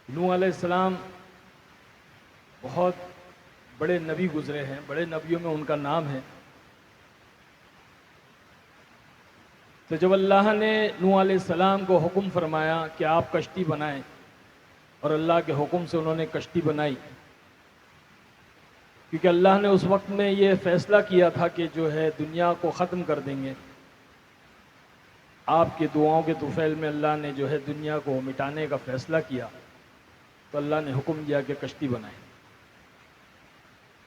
نوح علیہ السلام بہت بڑے نبی گزرے ہیں، بڑے نبیوں میں ان کا نام ہے۔ تو جب اللہ نے نوح علیہ السلام کو حکم فرمایا کہ آپ کشتی بنائیں، اور اللہ کے حکم سے انہوں نے کشتی بنائی، کیونکہ اللہ نے اس وقت میں یہ فیصلہ کیا تھا کہ جو ہے دنیا کو ختم کر دیں گے۔ آپ کی دعاؤں کے طفیل میں اللہ نے جو ہے دنیا کو مٹانے کا فیصلہ کیا، تو اللہ نے حکم دیا کہ کشتی بنائیں۔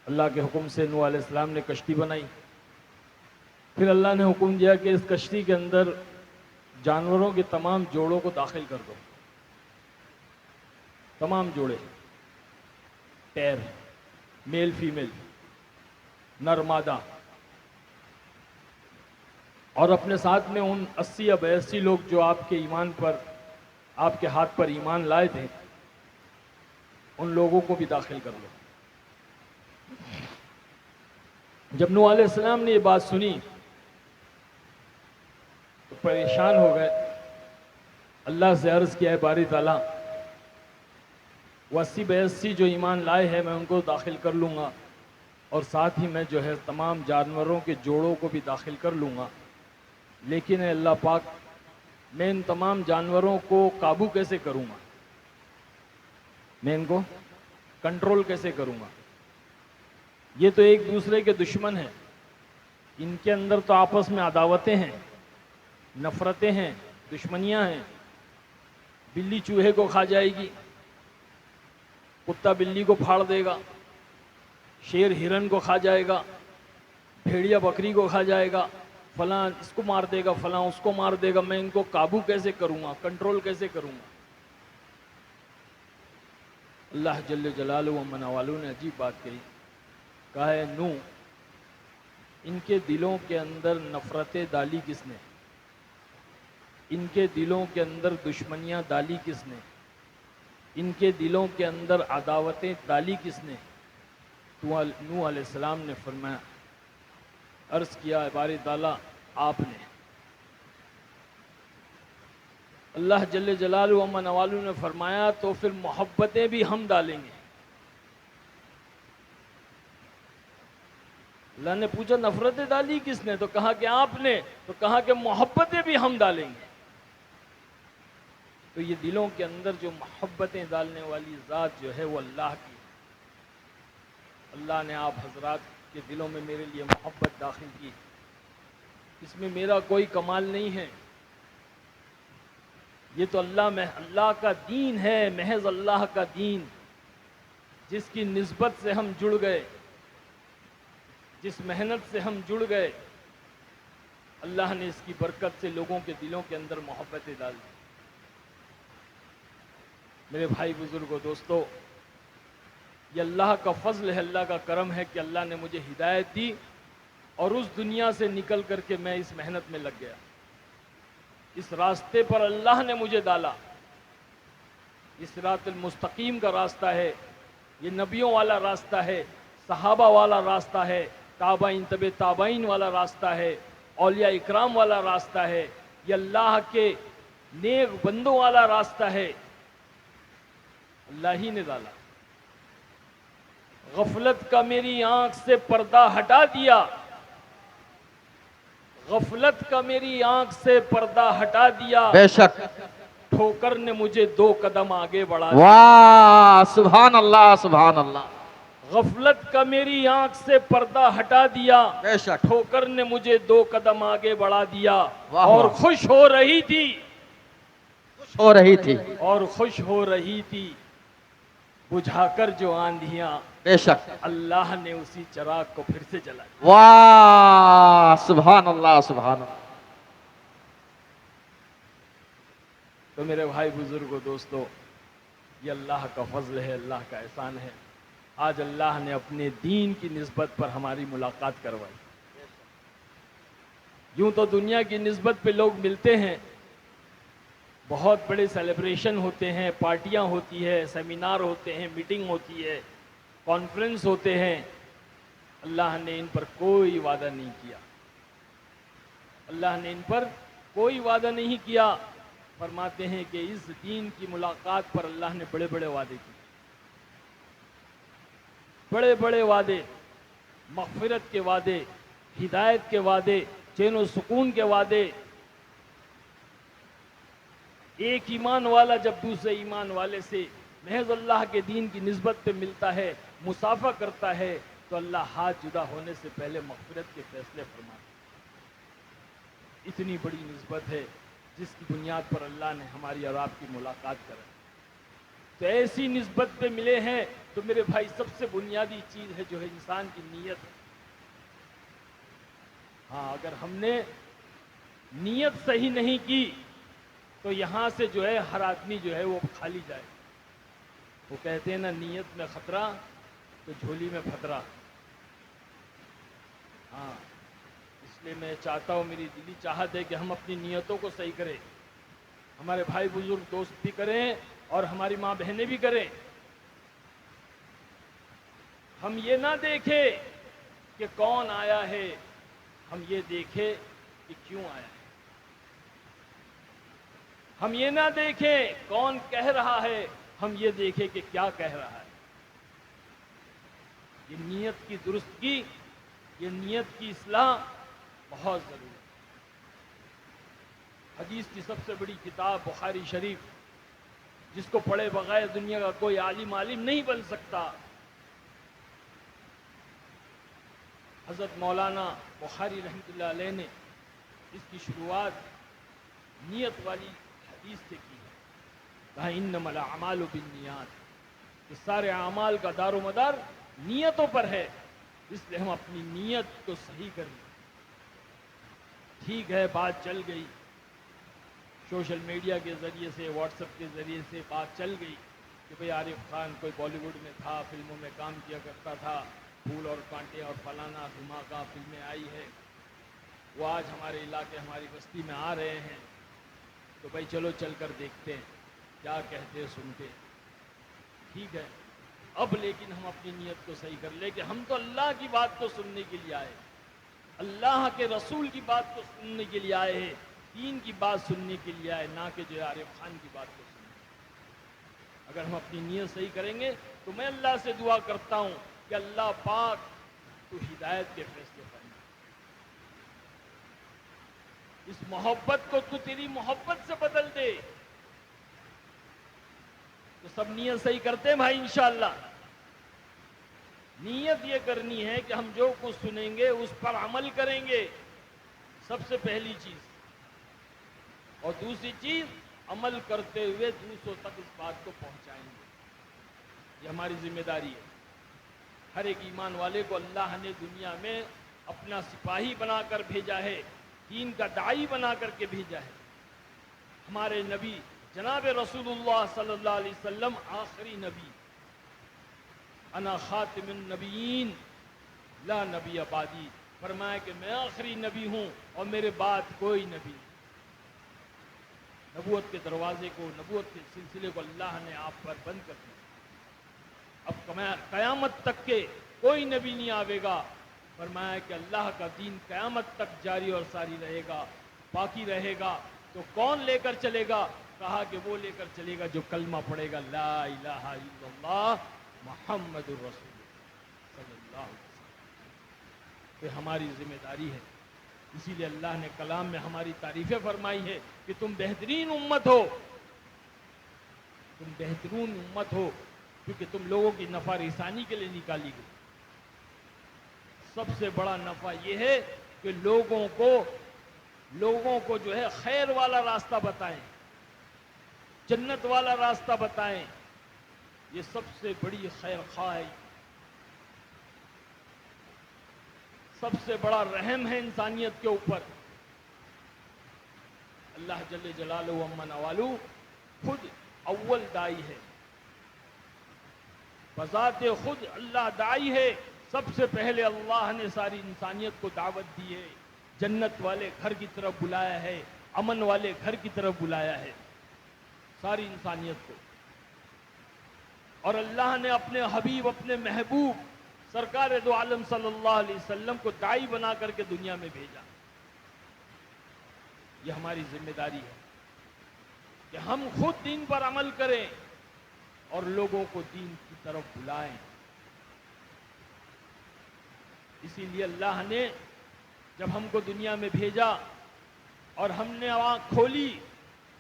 اللہ کے حکم سے نوح علیہ السلام نے کشتی بنائی۔ پھر اللہ نے حکم دیا کہ اس کشتی کے اندر جانوروں کے تمام جوڑوں کو داخل کر دو، تمام جوڑے، پیر، میل فیمیل، نر مادہ، اور اپنے ساتھ میں ان 80 یا 82 لوگ جو آپ کے ایمان پر، آپ کے ہاتھ پر ایمان لائے تھے، ان لوگوں کو بھی داخل کر لو۔ جب نوح علیہ السلام نے یہ بات سنی تو پریشان ہو گئے، اللہ سے عرض کیا ہے باری تعالیٰ، وہ 80 82 جو ایمان لائے ہیں میں ان کو داخل کر لوں گا، اور ساتھ ہی میں جو ہے تمام جانوروں کے جوڑوں کو بھی داخل کر لوں گا، لیکن اے اللہ پاک، میں ان تمام جانوروں کو قابو کیسے کروں گا؟ میں ان کو کنٹرول کیسے کروں گا؟ یہ تو ایک دوسرے کے دشمن ہیں، ان کے اندر تو آپس میں عداوتیں ہیں، نفرتیں ہیں، دشمنیاں ہیں۔ بلی چوہے کو کھا جائے گی، کتا بلی کو پھاڑ دے گا، شیر ہرن کو کھا جائے گا، بھیڑیا بکری کو کھا جائے گا، فلاں اس کو مار دے گا، فلاں اس کو مار دے گا۔ میں ان کو قابو کیسے کروں گا؟ کنٹرول کیسے کروں گا؟ اللہ جل جلالہ و من والو نے عجیب بات کہی، کہا ہے نوح، ان کے دلوں کے اندر نفرتیں ڈالی کس نے؟ ان کے دلوں کے اندر دشمنیاں ڈالی کس نے؟ ان کے دلوں کے اندر عداوتیں ڈالی کس نے؟ تو نوح علیہ السلام نے فرمایا، عرض کیا باری تعالیٰ آپ نے۔ اللہ جل جلالہ و من والو نے فرمایا تو پھر محبتیں بھی ہم ڈالیں گے۔ اللہ نے پوچھا نفرتیں ڈالی کس نے؟ تو کہا کہ آپ نے۔ تو کہا کہ محبتیں بھی ہم ڈالیں گے۔ تو یہ دلوں کے اندر جو محبتیں ڈالنے والی ذات جو ہے وہ اللہ کی۔ اللہ نے آپ حضرات کے دلوں میں میرے لیے محبت داخل کی، اس میں میرا کوئی کمال نہیں ہے، یہ تو اللہ کا دین ہے، محض اللہ کا دین، جس کی نسبت سے ہم جڑ گئے، جس محنت سے ہم جڑ گئے، اللہ نے اس کی برکت سے لوگوں کے دلوں کے اندر محبتیں ڈال دی۔ میرے بھائی بزرگوں دوستو، یہ اللہ کا فضل ہے، اللہ کا کرم ہے کہ اللہ نے مجھے ہدایت دی، اور اس دنیا سے نکل کر کے میں اس محنت میں لگ گیا۔ اس راستے پر اللہ نے مجھے ڈالا، اس صراط المستقیم کا راستہ ہے، یہ نبیوں والا راستہ ہے، صحابہ والا راستہ ہے، تابعین تبع تابعین والا راستہ ہے، اولیاء اکرام والا راستہ ہے، یہ اللہ کے نیک بندوں والا راستہ ہے، اللہ ہی نے ڈالا۔ غفلت کا میری آنکھ سے پردہ ہٹا دیا، غفلت کا میری آنکھ سے پردہ ہٹا دیا، بے شک۔ ٹھوکر نے مجھے 2 قدم آگے بڑھا دیا۔ واہ، سبحان اللہ، سبحان اللہ۔ غفلت کا میری آنکھ سے پردہ ہٹا دیا، بے شک۔ ٹھوکر نے مجھے 2 قدم آگے بڑھا دیا، واہ اور واہ۔ خوش ہو رہی تھی، ہو رہی تھی۔ اور خوش ہو رہی تھی، بجھا کر جو آندھیاں، بے شک۔ اللہ نے اسی چراغ کو پھر سے جلا دیا۔ واہ، سبحان اللہ، سبحان اللہ۔ تو میرے بھائی بزرگوں دوستو، یہ اللہ کا فضل ہے، اللہ کا احسان ہے، آج اللہ نے اپنے دین کی نسبت پر ہماری ملاقات کروائی۔ یوں تو دنیا کی نسبت پہ لوگ ملتے ہیں، بہت بڑے سیلیبریشن ہوتے ہیں، پارٹیاں ہوتی ہے، سیمینار ہوتے ہیں، میٹنگ ہوتی ہے، کانفرنس ہوتے ہیں، اللہ نے ان پر کوئی وعدہ نہیں کیا، اللہ نے ان پر کوئی وعدہ نہیں کیا فرماتے ہیں کہ اس دین کی ملاقات پر اللہ نے بڑے بڑے وعدے کیے، بڑے بڑے وعدے، مغفرت کے وعدے، ہدایت کے وعدے، چین و سکون کے وعدے۔ ایک ایمان والا جب دوسرے ایمان والے سے محض اللہ کے دین کی نسبت پہ ملتا ہے، مصافحہ کرتا ہے، تو اللہ ہاتھ جدا ہونے سے پہلے مغفرت کے فیصلے فرماتا ہے۔ اتنی بڑی نسبت ہے جس کی بنیاد پر اللہ نے ہماری اور آپ کی ملاقات کرائی۔ تو ایسی نسبت پہ ملے ہیں تو میرے بھائی سب سے بنیادی چیز ہے جو ہے انسان کی نیت۔ ہاں، اگر ہم نے نیت صحیح نہیں کی تو یہاں سے جو ہے ہر آدمی جو ہے وہ خالی جائے۔ وہ کہتے ہیں نا، نیت میں خطرہ تو جھولی میں پھترا۔ ہاں، اس لیے میں چاہتا ہوں، میری دلی چاہت ہے کہ ہم اپنی نیتوں کو صحیح کریں، ہمارے بھائی بزرگ دوست بھی کریں اور ہماری ماں بہنیں بھی کریں۔ ہم یہ نہ دیکھیں کہ کون آیا ہے، ہم یہ دیکھیں کہ کیوں آیا ہے۔ ہم یہ نہ دیکھیں کون کہہ رہا ہے، ہم یہ دیکھیں کہ کیا کہہ رہا ہے۔ یہ نیت کی درستگی، یہ نیت کی اصلاح بہت ضروری ہے۔ حدیث کی سب سے بڑی کتاب بخاری شریف، جس کو پڑھے بغیر دنیا کا کوئی عالم نہیں بن سکتا، حضرت مولانا بخاری رحمۃ اللہ علیہ نے اس کی شروعات نیت والی حدیث سے کی ہے۔ کہا انما الاعمال بالنیات، کہ سارے اعمال کا دار و مدار نیتوں پر ہے، اس لیے ہم اپنی نیت کو صحیح کریں۔ ٹھیک ہے، بات چل گئی، سوشل میڈیا کے ذریعے سے، واٹس ایپ کے ذریعے سے بات چل گئی کہ بھئی عارف خان کوئی بالی ووڈ میں تھا، فلموں میں کام کیا کرتا تھا، پھول اور کانٹے اور فلانا دھماکہ فلمیں آئی ہے، وہ آج ہمارے علاقے، ہماری بستی میں آ رہے ہیں، تو بھائی چلو چل کر دیکھتے ہیں کیا کہتے سنتے۔ ٹھیک ہے، اب لیکن ہم اپنی نیت کو صحیح کر لیں کہ ہم تو اللہ کی بات کو سننے کے لیے آئے، اللہ کے رسول کی بات کو سننے کے لیے آئے ہیں، دین کی بات سننے کے لیے آئے، نہ کہ جو ہے عارف خان کی بات کو سننے۔ اگر ہم اپنی نیت صحیح کریں گے تو میں اللہ سے دعا کرتا ہوں کہ اللہ پاک تو ہدایت کے فیصلے کرنا، اس محبت کو تو تیری محبت سے بدل دے۔ تو سب نیت صحیح کرتے ہیں بھائی انشاءاللہ۔ نیت یہ کرنی ہے کہ ہم جو کچھ سنیں گے اس پر عمل کریں گے، سب سے پہلی چیز، اور دوسری چیز عمل کرتے ہوئے دوسروں تک اس بات کو پہنچائیں گے۔ یہ ہماری ذمہ داری ہے۔ ہر ایک ایمان والے کو اللہ نے دنیا میں اپنا سپاہی بنا کر بھیجا ہے، دین کا داعی بنا کر کے بھیجا ہے۔ ہمارے نبی جناب رسول اللہ صلی اللہ علیہ وسلم آخری نبی، انا خاتم النبیین لا نبی بعدی، فرمایا کہ میں آخری نبی ہوں اور میرے بعد کوئی نبی نہیں۔ نبوت کے دروازے کو، نبوت کے سلسلے کو اللہ نے آپ پر بند کر دیا۔ اب قیامت تک کے کوئی نبی نہیں آئے گا۔ فرمایا کہ اللہ کا دین قیامت تک جاری اور ساری رہے گا، باقی رہے گا۔ تو کون لے کر چلے گا؟ کہا کہ وہ لے کر چلے گا جو کلمہ پڑھے گا، لا الہ الا اللہ محمد الرسول صلی اللہ علیہ وسلم۔ یہ ہماری ذمہ داری ہے۔ اسی لیے اللہ نے کلام میں ہماری تعریفیں فرمائی ہے کہ تم بہترین امت ہو، تم بہترین امت ہو، کیونکہ تم لوگوں کی نفع رسانی کے لیے نکالی گئی۔ سب سے بڑا نفع یہ ہے کہ لوگوں کو جو ہے خیر والا راستہ بتائیں، جنت والا راستہ بتائیں۔ یہ سب سے بڑی خیر خواہ ہے، سب سے بڑا رحم ہے انسانیت کے اوپر۔ اللہ جل جلالہ و عم نوالہ خود اول دائی ہے، بذات خود اللہ دائی ہے۔ سب سے پہلے اللہ نے ساری انسانیت کو دعوت دی ہے، جنت والے گھر کی طرف بلایا ہے، امن والے گھر کی طرف بلایا ہے ساری انسانیت کو۔ اور اللہ نے اپنے حبیب، اپنے محبوب سرکار دو عالم صلی اللہ علیہ وسلم کو داعی بنا کر کے دنیا میں بھیجا۔ یہ ہماری ذمہ داری ہے۔ کہ ہم خود دین پر عمل کریں اور لوگوں کو دین کی طرف بلائیں۔ اسی لیے اللہ نے جب ہم کو دنیا میں بھیجا اور ہم نے آنکھ کھولی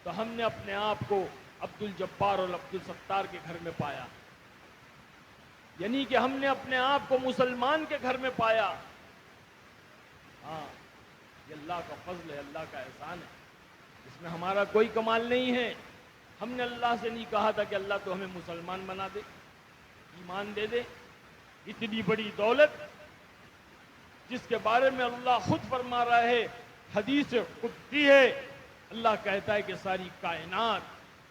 تو ہم نے اپنے آپ کو عبد الجبار اور عبد الستار کے گھر میں پایا، یعنی کہ ہم نے اپنے آپ کو مسلمان کے گھر میں پایا۔ ہاں، یہ اللہ کا فضل ہے، اللہ کا احسان ہے، اس میں ہمارا کوئی کمال نہیں ہے۔ ہم نے اللہ سے نہیں کہا تھا کہ اللہ تو ہمیں مسلمان بنا دے، ایمان دے دے۔ اتنی بڑی دولت جس کے بارے میں اللہ خود فرما رہا ہے، حدیث قدسی ہے، اللہ کہتا ہے کہ ساری کائنات،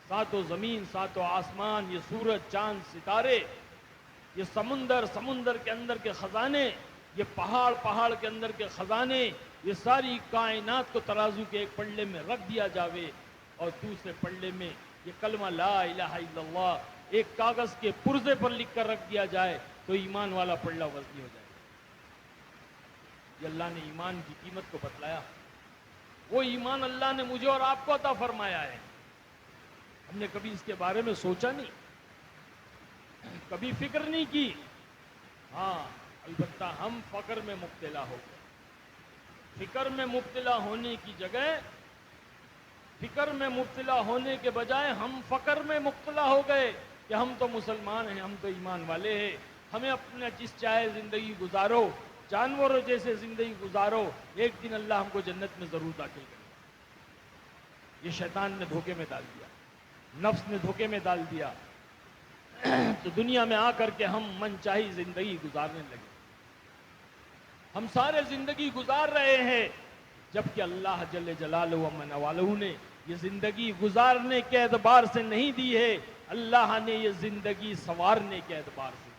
ساتوں زمین، ساتوں آسمان، یہ سورج، چاند، ستارے، یہ سمندر، سمندر کے اندر کے خزانے، یہ پہاڑ، پہاڑ کے اندر کے خزانے، یہ ساری کائنات کو ترازو کے ایک پلڑے میں رکھ دیا جاوے اور دوسرے پلڑے میں یہ کلمہ لا الہ الا اللہ ایک کاغذ کے پرزے پر لکھ کر رکھ دیا جائے تو ایمان والا پلڑا وزنی ہو جائے۔ یہ اللہ نے ایمان کی قیمت کو بتلایا۔ وہ ایمان اللہ نے مجھے اور آپ کو عطا فرمایا ہے۔ ہم نے کبھی اس کے بارے میں سوچا نہیں، کبھی فکر نہیں کی۔ ہاں، البتہ ہم فقر میں مبتلا ہو گئے۔ فکر میں مبتلا ہونے کی جگہ، فکر میں مبتلا ہونے کے بجائے ہم فقر میں مبتلا ہو گئے کہ ہم تو مسلمان ہیں، ہم تو ایمان والے ہیں، ہمیں اپنا جس چاہے زندگی گزارو، جانوروں جیسے زندگی گزارو، ایک دن اللہ ہم کو جنت میں ضرور داخل کرے۔ یہ شیطان نے دھوکے میں ڈال دیا، نفس نے دھوکے میں ڈال دیا، تو دنیا میں آ کر کے ہم من چاہی زندگی گزارنے لگے۔ ہم سارے زندگی گزار رہے ہیں، جبکہ اللہ جل جلالہ و من والہ نے یہ زندگی گزارنے کے اعتبار سے نہیں دی ہے، اللہ نے یہ زندگی سنوارنے کے اعتبار سے دی ہے،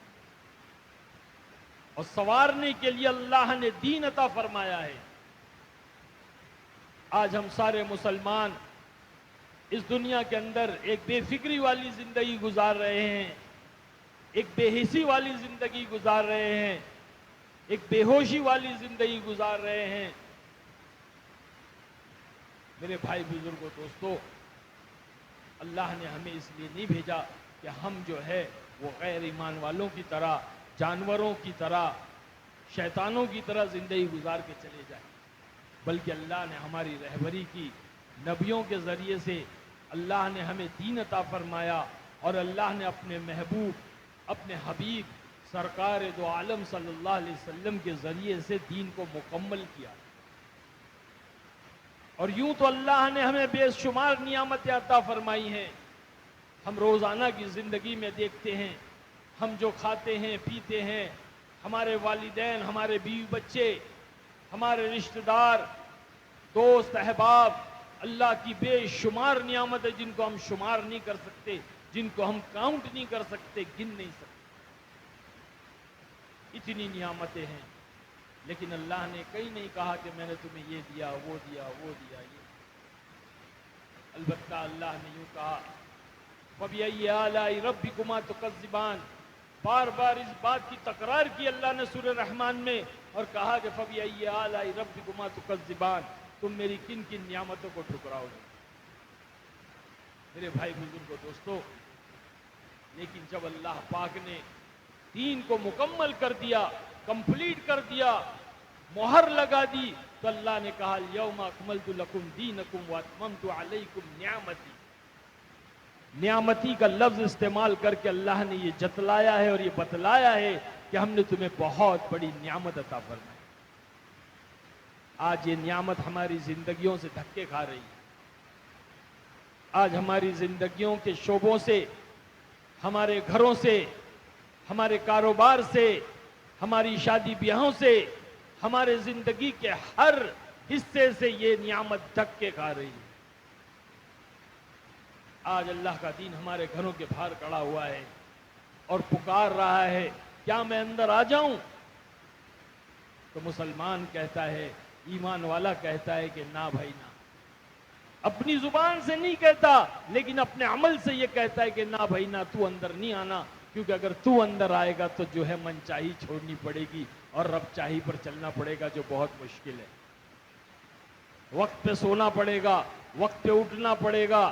اور سنوارنے کے لیے اللہ نے دین عطا فرمایا ہے۔ آج ہم سارے مسلمان اس دنیا کے اندر ایک بے فکری والی زندگی گزار رہے ہیں، ایک بے حسی والی زندگی گزار رہے ہیں، ایک بے ہوشی والی زندگی گزار رہے ہیں۔ میرے بھائی بزرگوں، دوستو، اللہ نے ہمیں اس لیے نہیں بھیجا کہ ہم جو ہے وہ غیر ایمان والوں کی طرح، جانوروں کی طرح، شیطانوں کی طرح زندگی گزار کے چلے جائیں، بلکہ اللہ نے ہماری رہبری کی، نبیوں کے ذریعے سے اللہ نے ہمیں دین عطا فرمایا، اور اللہ نے اپنے محبوب، اپنے حبیب سرکار دو عالم صلی اللہ علیہ وسلم کے ذریعے سے دین کو مکمل کیا۔ اور یوں تو اللہ نے ہمیں بے شمار نعمتیں عطا فرمائی ہیں۔ ہم روزانہ کی زندگی میں دیکھتے ہیں، ہم جو کھاتے ہیں، پیتے ہیں، ہمارے والدین، ہمارے بیوی بچے، ہمارے رشتہ دار، دوست احباب، اللہ کی بے شمار نعمتیں جن کو ہم شمار نہیں کر سکتے، جن کو ہم کاؤنٹ نہیں کر سکتے، گن نہیں سکتے، اتنی نعمتیں ہیں، لیکن اللہ نے کہیں نہیں کہا کہ میں نے تمہیں یہ دیا، وہ دیا، وہ دیا، یہ۔ البتہ اللہ نے یوں کہا، فَبِأَيِّ آلَاءِ رَبِّكُمَا تُكَذِّبَانِ، بار بار اس بات کی تکرار کی اللہ نے سورہ رحمان میں، اور کہا کہ فَبِأَيِّ آلَاءِ رَبِّكُمَا تُكَذِّبَانِ، تم میری کن کن نعمتوں کو ٹھکراؤ گے۔ میرے بھائی بزرگوں، دوستو، لیکن جب اللہ پاک نے دین کو مکمل کر دیا، کمپلیٹ کر دیا، مہر لگا دی، تو اللہ نے کہا الْيَوْمَ أَكْمَلْتُ لَكُمْ دِينَكُمْ وَأَتْمَمْتُ عَلَيْكُمْ نِعْمَتِي۔ نعمتی کا لفظ استعمال کر کے اللہ نے یہ جتلایا ہے اور یہ بتلایا ہے کہ ہم نے تمہیں بہت بڑی نعمت عطا فرمائی۔ آج یہ نعمت ہماری زندگیوں سے دھکے کھا رہی ہے۔ آج ہماری زندگیوں کے شعبوں سے، ہمارے گھروں سے، ہمارے کاروبار سے، ہماری شادی بیاہوں سے، ہمارے زندگی کے ہر حصے سے یہ نعمت دھکے کھا رہی ہے۔ آج اللہ کا دین ہمارے گھروں کے باہر کھڑا ہوا ہے اور پکار رہا ہے، کیا میں اندر آ جاؤں؟ تو مسلمان کہتا ہے، ایمان والا کہتا ہے کہ نہ بھائی نہ۔ اپنی زبان سے نہیں کہتا، لیکن اپنے عمل سے یہ کہتا ہے کہ نہ بھائی نہ، تو اندر نہیں آنا، کیونکہ اگر تو اندر آئے گا تو جو ہے من چاہی چھوڑنی پڑے گی اور رب چاہی پر چلنا پڑے گا، جو بہت مشکل ہے۔ وقت پہ سونا پڑے گا، وقت پہ اٹھنا پڑے گا،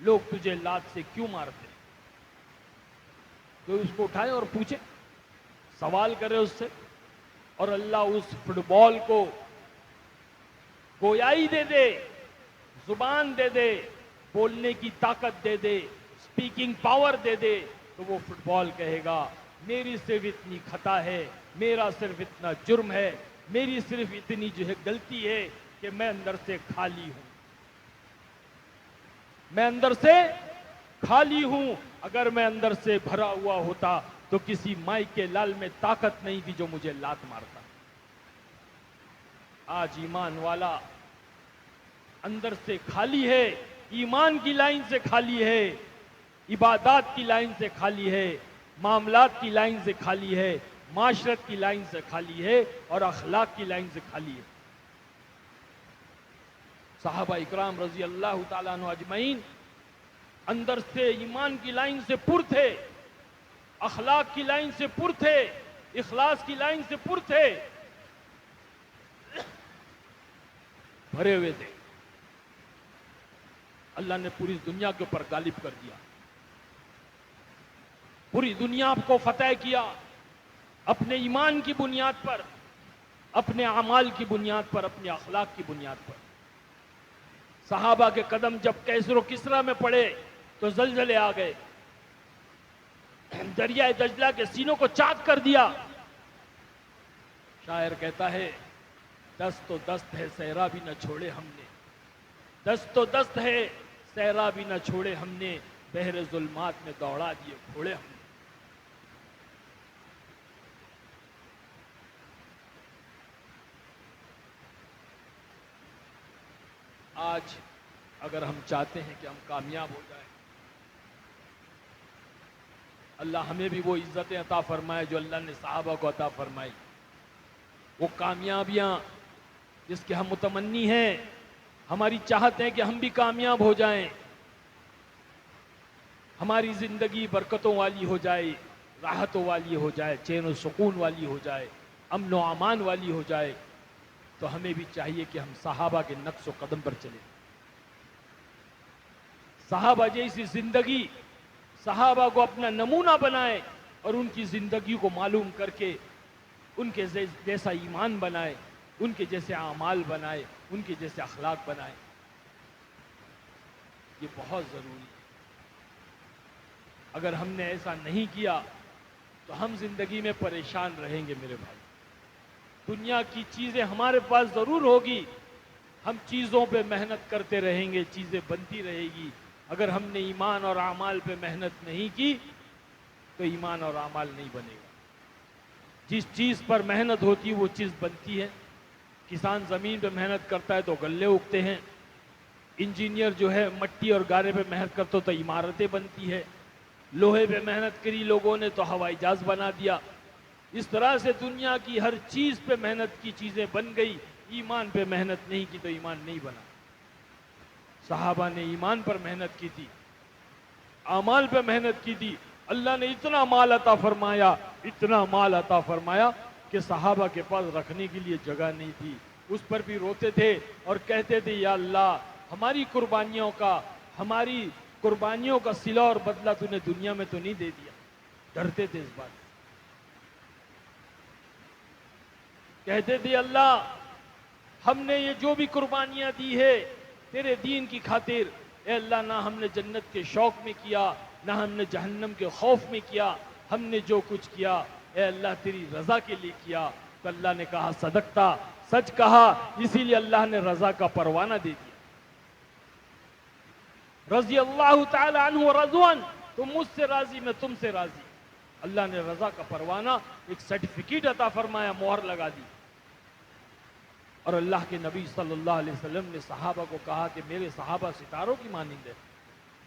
لوگ تجھے لات سے کیوں مارتے؟ کوئی اس کو اٹھائے اور پوچھے، سوال کرے اس سے، اور اللہ اس فٹ بال کو گویائی دے دے، زبان دے دے، بولنے کی طاقت دے دے، سپیکنگ پاور دے دے، تو وہ فٹ بال کہے گا میری صرف اتنی خطا ہے، میرا صرف اتنا جرم ہے، میری صرف اتنی جو ہے غلطی ہے کہ میں اندر سے خالی ہوں، میں اندر سے خالی ہوں، اگر میں اندر سے بھرا ہوا ہوتا تو کسی مائی کے لال میں طاقت نہیں تھی جو مجھے لات مارتا۔ آج ایمان والا اندر سے خالی ہے، ایمان کی لائن سے خالی ہے، عبادات کی لائن سے خالی ہے، معاملات کی لائن سے خالی ہے، معاشرت کی لائن سے خالی ہے، اور اخلاق کی لائن سے خالی ہے۔ صحابہ اکرام رضی اللہ تعالیٰ عنہ اجمعین اندر سے ایمان کی لائن سے پر تھے، اخلاق کی لائن سے پر تھے، اخلاص کی لائن سے پر تھے، بھرے ہوئے تھے۔ اللہ نے پوری دنیا کے اوپر غالب کر دیا، پوری دنیا کو فتح کیا اپنے ایمان کی بنیاد پر، اپنے اعمال کی بنیاد پر، اپنے اخلاق کی بنیاد پر۔ صحابہ کے قدم جب کیسر و کسرا میں پڑے تو زلزلے آ گئے، دریائے دجلہ کے سینوں کو چاک کر دیا۔ شاعر کہتا ہے دست و دست ہے صحرا بھی نہ چھوڑے ہم نے، دست و دست ہے صحرا بھی نہ چھوڑے ہم نے، بحر ظلمات میں دوڑا دیے گھوڑے ہم نے۔ آج اگر ہم چاہتے ہیں کہ ہم کامیاب ہو جائیں، اللہ ہمیں بھی وہ عزتیں عطا فرمائے جو اللہ نے صحابہ کو عطا فرمائی، وہ کامیابیاں جس کے ہم متمنی ہیں، ہماری چاہت ہے کہ ہم بھی کامیاب ہو جائیں، ہماری زندگی برکتوں والی ہو جائے، راحتوں والی ہو جائے، چین و سکون والی ہو جائے، امن و امان والی ہو جائے، تو ہمیں بھی چاہیے کہ ہم صحابہ کے نقش و قدم پر چلیں۔ صحابہ جیسی زندگی، صحابہ کو اپنا نمونہ بنائے اور ان کی زندگی کو معلوم کر کے ان کے جیسا ایمان بنائے، ان کے جیسے اعمال بنائے، ان کے جیسے اخلاق بنائے۔ یہ بہت ضروری ہے۔ اگر ہم نے ایسا نہیں کیا تو ہم زندگی میں پریشان رہیں گے میرے بھائی۔ دنیا کی چیزیں ہمارے پاس ضرور ہوگی، ہم چیزوں پہ محنت کرتے رہیں گے، چیزیں بنتی رہے گی۔ اگر ہم نے ایمان اور اعمال پہ محنت نہیں کی تو ایمان اور اعمال نہیں بنے گا۔ جس چیز پر محنت ہوتی ہے وہ چیز بنتی ہے۔ کسان زمین پہ محنت کرتا ہے تو غلے اگتے ہیں، انجینئر جو ہے مٹی اور گارے پہ محنت کرتا تو عمارتیں بنتی ہے، لوہے پہ محنت کری لوگوں نے تو ہوائی جہاز بنا دیا۔ اس طرح سے دنیا کی ہر چیز پہ محنت کی چیزیں بن گئی، ایمان پہ محنت نہیں کی تو ایمان نہیں بنا۔ صحابہ نے ایمان پر محنت کی تھی، اعمال پہ محنت کی تھی، اللہ نے اتنا مال عطا فرمایا، اتنا مال عطا فرمایا کہ صحابہ کے پاس رکھنے کے لیے جگہ نہیں تھی، اس پر بھی روتے تھے اور کہتے تھے یا اللہ ہماری قربانیوں کا صلہ اور بدلہ تو نے دنیا میں تو نہیں دے دیا۔ ڈرتے تھے اس بات، کہتے تھے اللہ ہم نے یہ جو بھی قربانیاں دی ہے تیرے دین کی خاطر، اے اللہ نہ ہم نے جنت کے شوق میں کیا، نہ ہم نے جہنم کے خوف میں کیا، ہم نے جو کچھ کیا اے اللہ تیری رضا کے لیے کیا۔ تو اللہ نے کہا صدقتا، سچ کہا، اسی لیے اللہ نے رضا کا پروانہ دے دیا۔ رضی اللہ تعالی عنہ رضوان، تم مجھ سے راضی میں تم سے راضی۔ اللہ نے رضا کا پروانہ، ایک سرٹیفکیٹ عطا فرمایا، مہر لگا دی۔ اور اللہ کے نبی صلی اللہ علیہ وسلم نے صحابہ کو کہا کہ میرے صحابہ ستاروں کی مانند ہیں،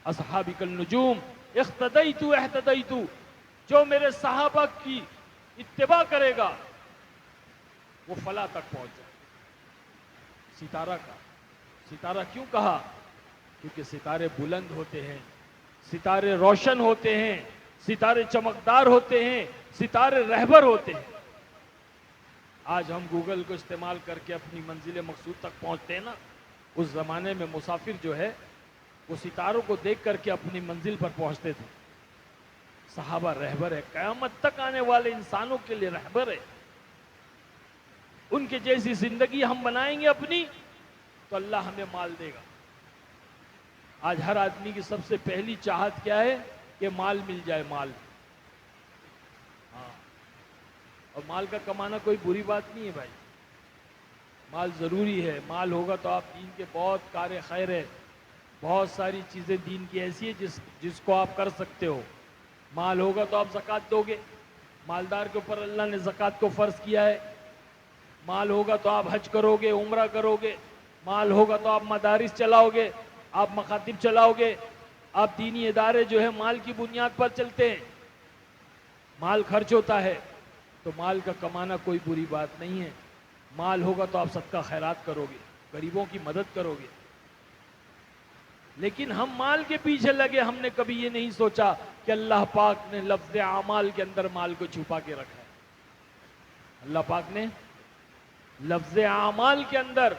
اصحابی کالنجوم اقتدیت اہتدیت، جو میرے صحابہ کی اتباع کرے گا وہ فلاح تک پہنچ جائے۔ ستارہ کیوں کہا؟ کیونکہ ستارے بلند ہوتے ہیں، ستارے روشن ہوتے ہیں، ستارے چمکدار ہوتے ہیں، ستارے رہبر ہوتے ہیں۔ آج ہم گوگل کو استعمال کر کے اپنی منزل مقصود تک پہنچتے ہیں نا، اس زمانے میں مسافر جو ہے وہ ستاروں کو دیکھ کر کے اپنی منزل پر پہنچتے تھے۔ صحابہ رہبر ہے، قیامت تک آنے والے انسانوں کے لیے رہبر ہے۔ ان کے جیسی زندگی ہم بنائیں گے اپنی تو اللہ ہمیں مال دے گا۔ آج ہر آدمی کی سب سے پہلی چاہت کیا ہے کہ مال مل جائے، مال۔ ہاں، اور مال کا کمانا کوئی بری بات نہیں ہے بھائی، مال ضروری ہے۔ مال ہوگا تو آپ دین کے بہت کار خیر ہے، بہت ساری چیزیں دین کی ایسی ہے جس کو آپ کر سکتے ہو۔ مال ہوگا تو آپ زکوٰۃ دو گے، مالدار کے اوپر اللہ نے زکوٰۃ کو فرض کیا ہے۔ مال ہوگا تو آپ حج کرو گے، عمرہ کرو گے، مال ہوگا تو آپ مدارس چلاؤ گے، آپ مکاتب چلاؤ گے، آپ دینی ادارے جو ہے مال کی بنیاد پر چلتے ہیں، مال خرچ ہوتا ہے، تو مال کا کمانا کوئی بری بات نہیں ہے۔ مال ہوگا تو آپ صدقہ خیرات کرو گے، غریبوں کی مدد کرو گے۔ لیکن ہم مال کے پیچھے لگے، ہم نے کبھی یہ نہیں سوچا کہ اللہ پاک نے لفظ اعمال کے اندر مال کو چھپا کے رکھا ہے۔ اللہ پاک نے لفظ اعمال کے اندر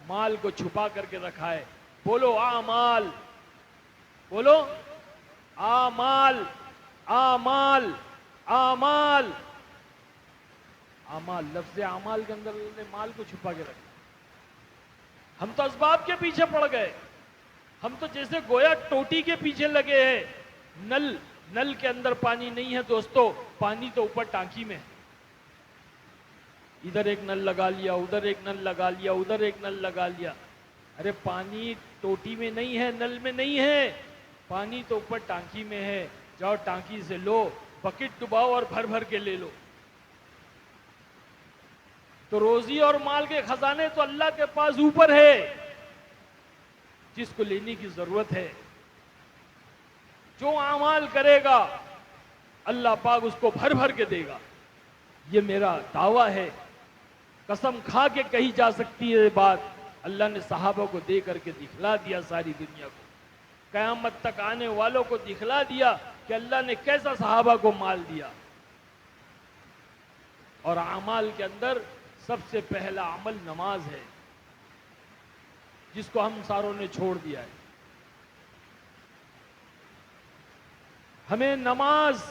مال کو چھپا کر کے رکھا ہے۔ بولو اعمال، بولو اعمال، اعمال، اعمال، اعمال، لفظ اعمال کے اندر اللہ نے مال کو چھپا کے رکھا۔ ہم تو اسباب کے پیچھے پڑ گئے، ہم تو جیسے گویا ٹوٹی کے پیچھے لگے ہیں۔ نل کے اندر پانی نہیں ہے دوستو، پانی تو اوپر ٹانکی میں ہے۔ ادھر ایک نل لگا لیا، ادھر ایک نل لگا لیا، ادھر ایک نل لگا لیا، ارے پانی ٹوٹی میں نہیں ہے، نل میں نہیں ہے، پانی تو اوپر ٹانکی میں ہے۔ جاؤ ٹانکی سے لو، بکٹ ڈباؤ اور بھر بھر کے لے لو۔ تو روزی اور مال کے خزانے تو اللہ کے پاس اوپر ہے، جس کو لینے کی ضرورت ہے۔ جو اعمال کرے گا اللہ پاک اس کو بھر بھر کے دے گا۔ یہ میرا دعویٰ ہے، قسم کھا کے کہی جا سکتی ہے بات۔ اللہ نے صحابہ کو دے کر کے دکھلا دیا، ساری دنیا کو، قیامت تک آنے والوں کو دکھلا دیا کہ اللہ نے کیسا صحابہ کو مال دیا۔ اور اعمال کے اندر سب سے پہلا عمل نماز ہے، جس کو ہم ساروں نے چھوڑ دیا ہے۔ ہمیں نماز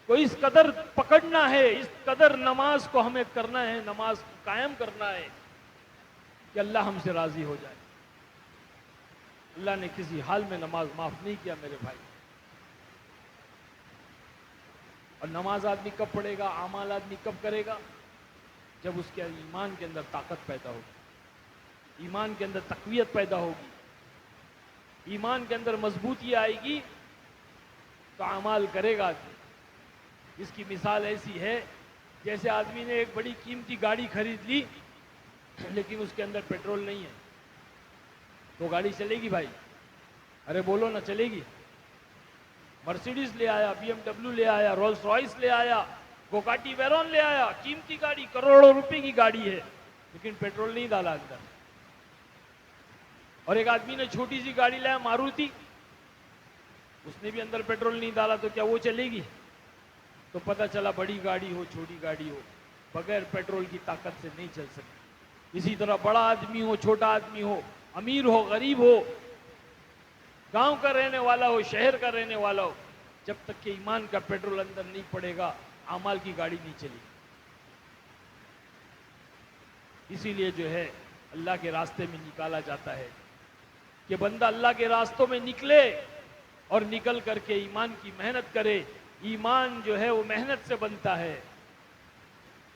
کو اس قدر پکڑنا ہے، اس قدر نماز کو ہمیں کرنا ہے، نماز کو قائم کرنا ہے کہ اللہ ہم سے راضی ہو جائے۔ اللہ نے کسی حال میں نماز معاف نہیں کیا میرے بھائی۔ اور نماز آدمی کب پڑھے گا، اعمال آدمی کب کرے گا؟ جب اس کے ایمان کے اندر طاقت پیدا ہوگی، ایمان کے اندر تقویت پیدا ہوگی، ایمان کے اندر مضبوطی آئے گی تو اعمال کرے گا آدمی۔ اس کی مثال ایسی ہے جیسے آدمی نے ایک بڑی قیمتی گاڑی خرید لی لیکن اس کے اندر پیٹرول نہیں ہے، تو گاڑی چلے گی بھائی؟ ارے بولو نہ، چلے گی؟ مرسیڈیز لے آیا، بی ایم ڈبلیو لے آیا، رولز رائس لے آیا، بوگاٹی ویرون لے آیا، قیمتی گاڑی، کروڑوں روپے کی گاڑی ہے، لیکن پیٹرول نہیں ڈالا اندر۔ اور ایک آدمی نے چھوٹی سی گاڑی لایا، ماروتی، اس نے بھی اندر پیٹرول نہیں ڈالا، تو کیا وہ چلے گی؟ تو پتہ چلا بڑی گاڑی ہو، چھوٹی گاڑی ہو، بغیر پیٹرول کی طاقت سے نہیں چل سکتی۔ اسی طرح بڑا آدمی ہو، چھوٹا آدمی ہو، امیر ہو، غریب ہو، گاؤں کا رہنے والا ہو، شہر کا رہنے والا ہو، جب تک کہ ایمان کا پیٹرول اندر نہیں پڑے گا، اعمال کی گاڑی نہیں چلے گی۔ اسی لیے جو ہے اللہ کے راستے میں نکالا جاتا ہے کہ بندہ اللہ کے راستوں میں نکلے اور نکل کر کے ایمان کی محنت کرے۔ ایمان جو ہے وہ محنت سے بنتا ہے۔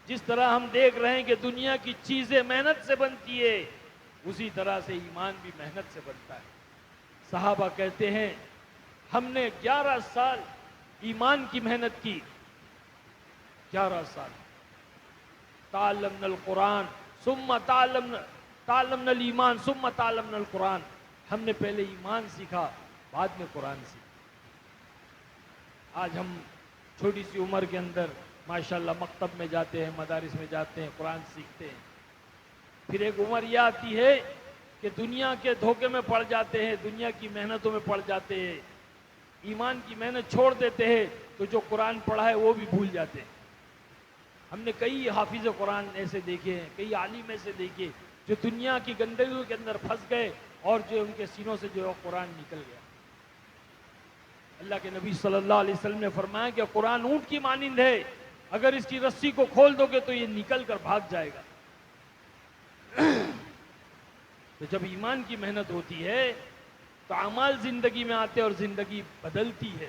جس طرح ہم دیکھ رہے ہیں کہ دنیا کی چیزیں محنت سے بنتی ہے، اسی طرح سے ایمان بھی محنت سے بنتا ہے۔ صحابہ کہتے ہیں ہم نے 11 سال ایمان کی محنت کی، 11 سال۔ تعلمنا القرآن ثم تعلمنا الایمان ثم تعلمنا القرآن، ہم نے پہلے ایمان سیکھا، بعد میں قرآن سیکھا۔ آج ہم چھوٹی سی عمر کے اندر ماشاءاللہ مکتب میں جاتے ہیں، مدارس میں جاتے ہیں، قرآن سیکھتے ہیں۔ پھر ایک عمر یہ آتی ہے کہ دنیا کے دھوکے میں پڑ جاتے ہیں، دنیا کی محنتوں میں پڑ جاتے ہیں، ایمان کی محنت چھوڑ دیتے ہیں، تو جو قرآن پڑھا ہے وہ بھی بھول جاتے ہیں۔ ہم نے کئی حافظ قرآن ایسے دیکھے ہیں، کئی عالم ایسے دیکھے جو دنیا کی گندگیوں کے اندر پھنس گئے، اور جو ان کے سینوں سے جو ہے قرآن نکل گیا۔ اللہ کے نبی صلی اللہ علیہ وسلم نے فرمایا کہ قرآن اونٹ کی مانند ہے، اگر اس کی رسی کو کھول دو گے تو یہ نکل کر بھاگ جائے گا۔ تو جب ایمان کی محنت ہوتی ہے تو اعمال زندگی میں آتے اور زندگی بدلتی ہے،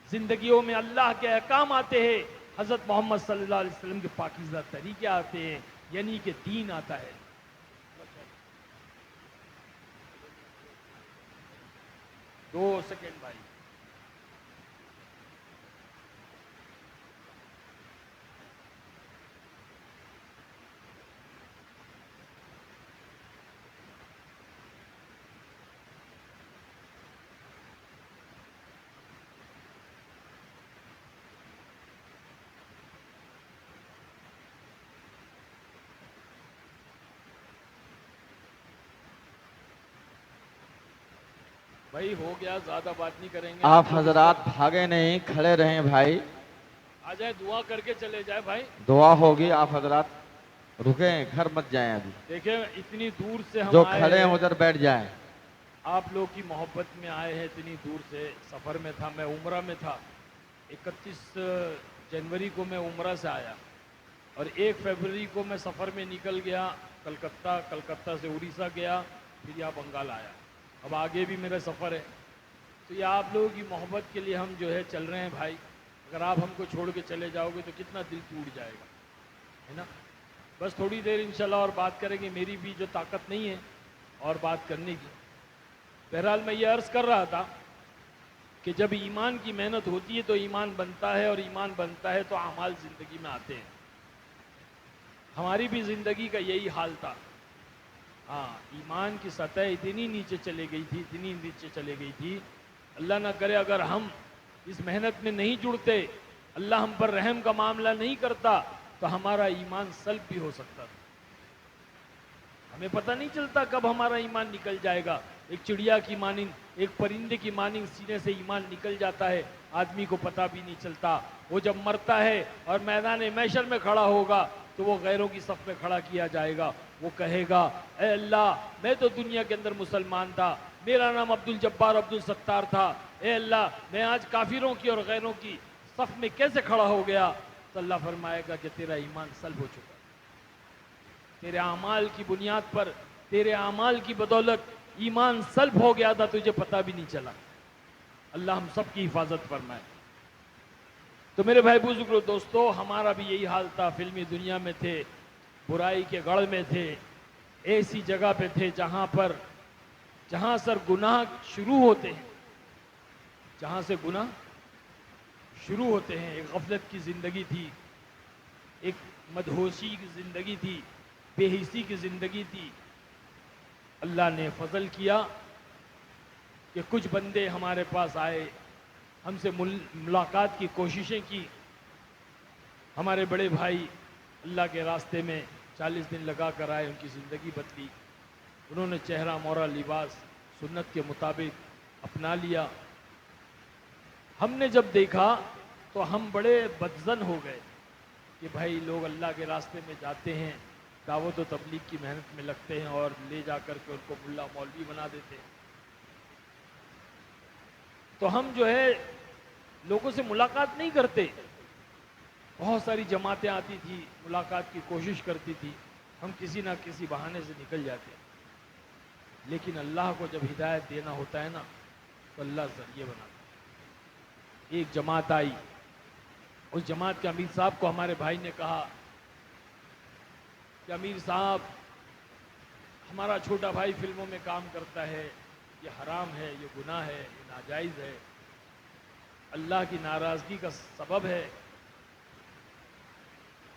زندگیوں میں اللہ کے احکام آتے ہیں، حضرت محمد صلی اللہ علیہ وسلم کے پاکیزہ طریقے آتے ہیں، یعنی کہ دین آتا ہے۔ 2 سیکنڈ بھائی۔ بھائی ہو گیا، زیادہ بات نہیں کریں گے۔ آپ حضرات بھاگے نہیں، کھڑے رہیں بھائی، آ جائے، دعا کر کے چلے جائے بھائی۔ دعا ہوگی۔ آپ حضرات رکیں، گھر مت جائیں ابھی، دیکھیں اتنی دور سے ہم جو آئے کھڑے ہیں ہیں، ادھر بیٹھ جائیں۔ آپ لوگ کی محبت میں آئے ہیں، اتنی دور سے سفر میں تھا، میں عمرہ میں تھا۔ 31 جنوری کو میں عمرہ سے آیا اور 1 فروری کو میں سفر میں نکل گیا کلکتہ، کلکتہ سے اڑیسہ گیا، پھر یہاں بنگال آیا۔ اب آگے بھی میرا سفر ہے، تو یہ آپ لوگوں کی محبت کے لیے ہم جو ہے چل رہے ہیں بھائی۔ اگر آپ ہم کو چھوڑ کے چلے جاؤ گے تو کتنا دل ٹوٹ جائے گا، ہے نا۔ بس تھوڑی دیر انشاءاللہ اور بات کریں گے، میری بھی جو طاقت نہیں ہے اور بات کرنے کی۔ بہرحال میں یہ عرض کر رہا تھا کہ جب ایمان کی محنت ہوتی ہے تو ایمان بنتا ہے، اور ایمان بنتا ہے تو اعمال زندگی میں آتے ہیں۔ ہماری بھی زندگی کا یہی حال تھا۔ ہاں، ایمان کی سطح اتنی نیچے چلے گئی تھی، اتنی نیچے چلے گئی تھی، اللہ نہ کرے اگر ہم اس محنت میں نہیں جڑتے، اللہ ہم پر رحم کا معاملہ نہیں کرتا تو ہمارا ایمان سلب بھی ہو سکتا تھا۔ ہمیں پتہ نہیں چلتا کب ہمارا ایمان نکل جائے گا۔ ایک چڑیا کی مانند، ایک پرندے کی مانند سینے سے ایمان نکل جاتا ہے، آدمی کو پتہ بھی نہیں چلتا۔ وہ جب مرتا ہے اور میدان محشر میں کھڑا ہوگا تو وہ غیروں کی صف میں کھڑا کیا جائے گا، وہ کہے گا اے اللہ میں تو دنیا کے اندر مسلمان تھا، میرا نام عبد الجبار عبد الستار تھا، اے اللہ میں آج کافروں کی اور غیروں کی صف میں کیسے کھڑا ہو گیا؟ تو اللہ فرمائے گا کہ تیرا ایمان سلب ہو چکا، تیرے اعمال کی بنیاد پر، تیرے اعمال کی بدولت ایمان سلب ہو گیا تھا، تجھے پتہ بھی نہیں چلا۔ اللہ ہم سب کی حفاظت فرمائے۔ تو میرے بھائی بزرگوں دوستو، ہمارا بھی یہی حال تھا، فلمی دنیا میں تھے، برائی کے گڑھ میں تھے، ایسی جگہ پہ تھے جہاں سر گناہ شروع ہوتے ہیں، جہاں سے گناہ شروع ہوتے ہیں۔ ایک غفلت کی زندگی تھی، ایک مدہوشی کی زندگی تھی، بے حسی کی زندگی تھی۔ اللہ نے فضل کیا کہ کچھ بندے ہمارے پاس آئے، ہم سے ملاقات کی کوششیں کی۔ ہمارے بڑے بھائی اللہ کے راستے میں 40 دن لگا کر آئے، ان کی زندگی بدلی، انہوں نے چہرہ مورا لباس سنت کے مطابق اپنا لیا۔ ہم نے جب دیکھا تو ہم بڑے بدظن ہو گئے کہ بھائی لوگ اللہ کے راستے میں جاتے ہیں، دعوت و تبلیغ کی محنت میں لگتے ہیں اور لے جا کر کے ان کو ملا مولوی بنا دیتے ہیں۔ تو ہم جو ہے لوگوں سے ملاقات نہیں کرتے۔ بہت ساری جماعتیں آتی تھی، ملاقات کی کوشش کرتی تھی، ہم کسی نہ کسی بہانے سے نکل جاتے۔ لیکن اللہ کو جب ہدایت دینا ہوتا ہے نا تو اللہ ذریعے بناتا ہے۔ ایک جماعت آئی، اس جماعت کے امیر صاحب کو ہمارے بھائی نے کہا کہ امیر صاحب ہمارا چھوٹا بھائی فلموں میں کام کرتا ہے، یہ حرام ہے، یہ گناہ ہے، یہ ناجائز ہے، اللہ کی ناراضگی کا سبب ہے۔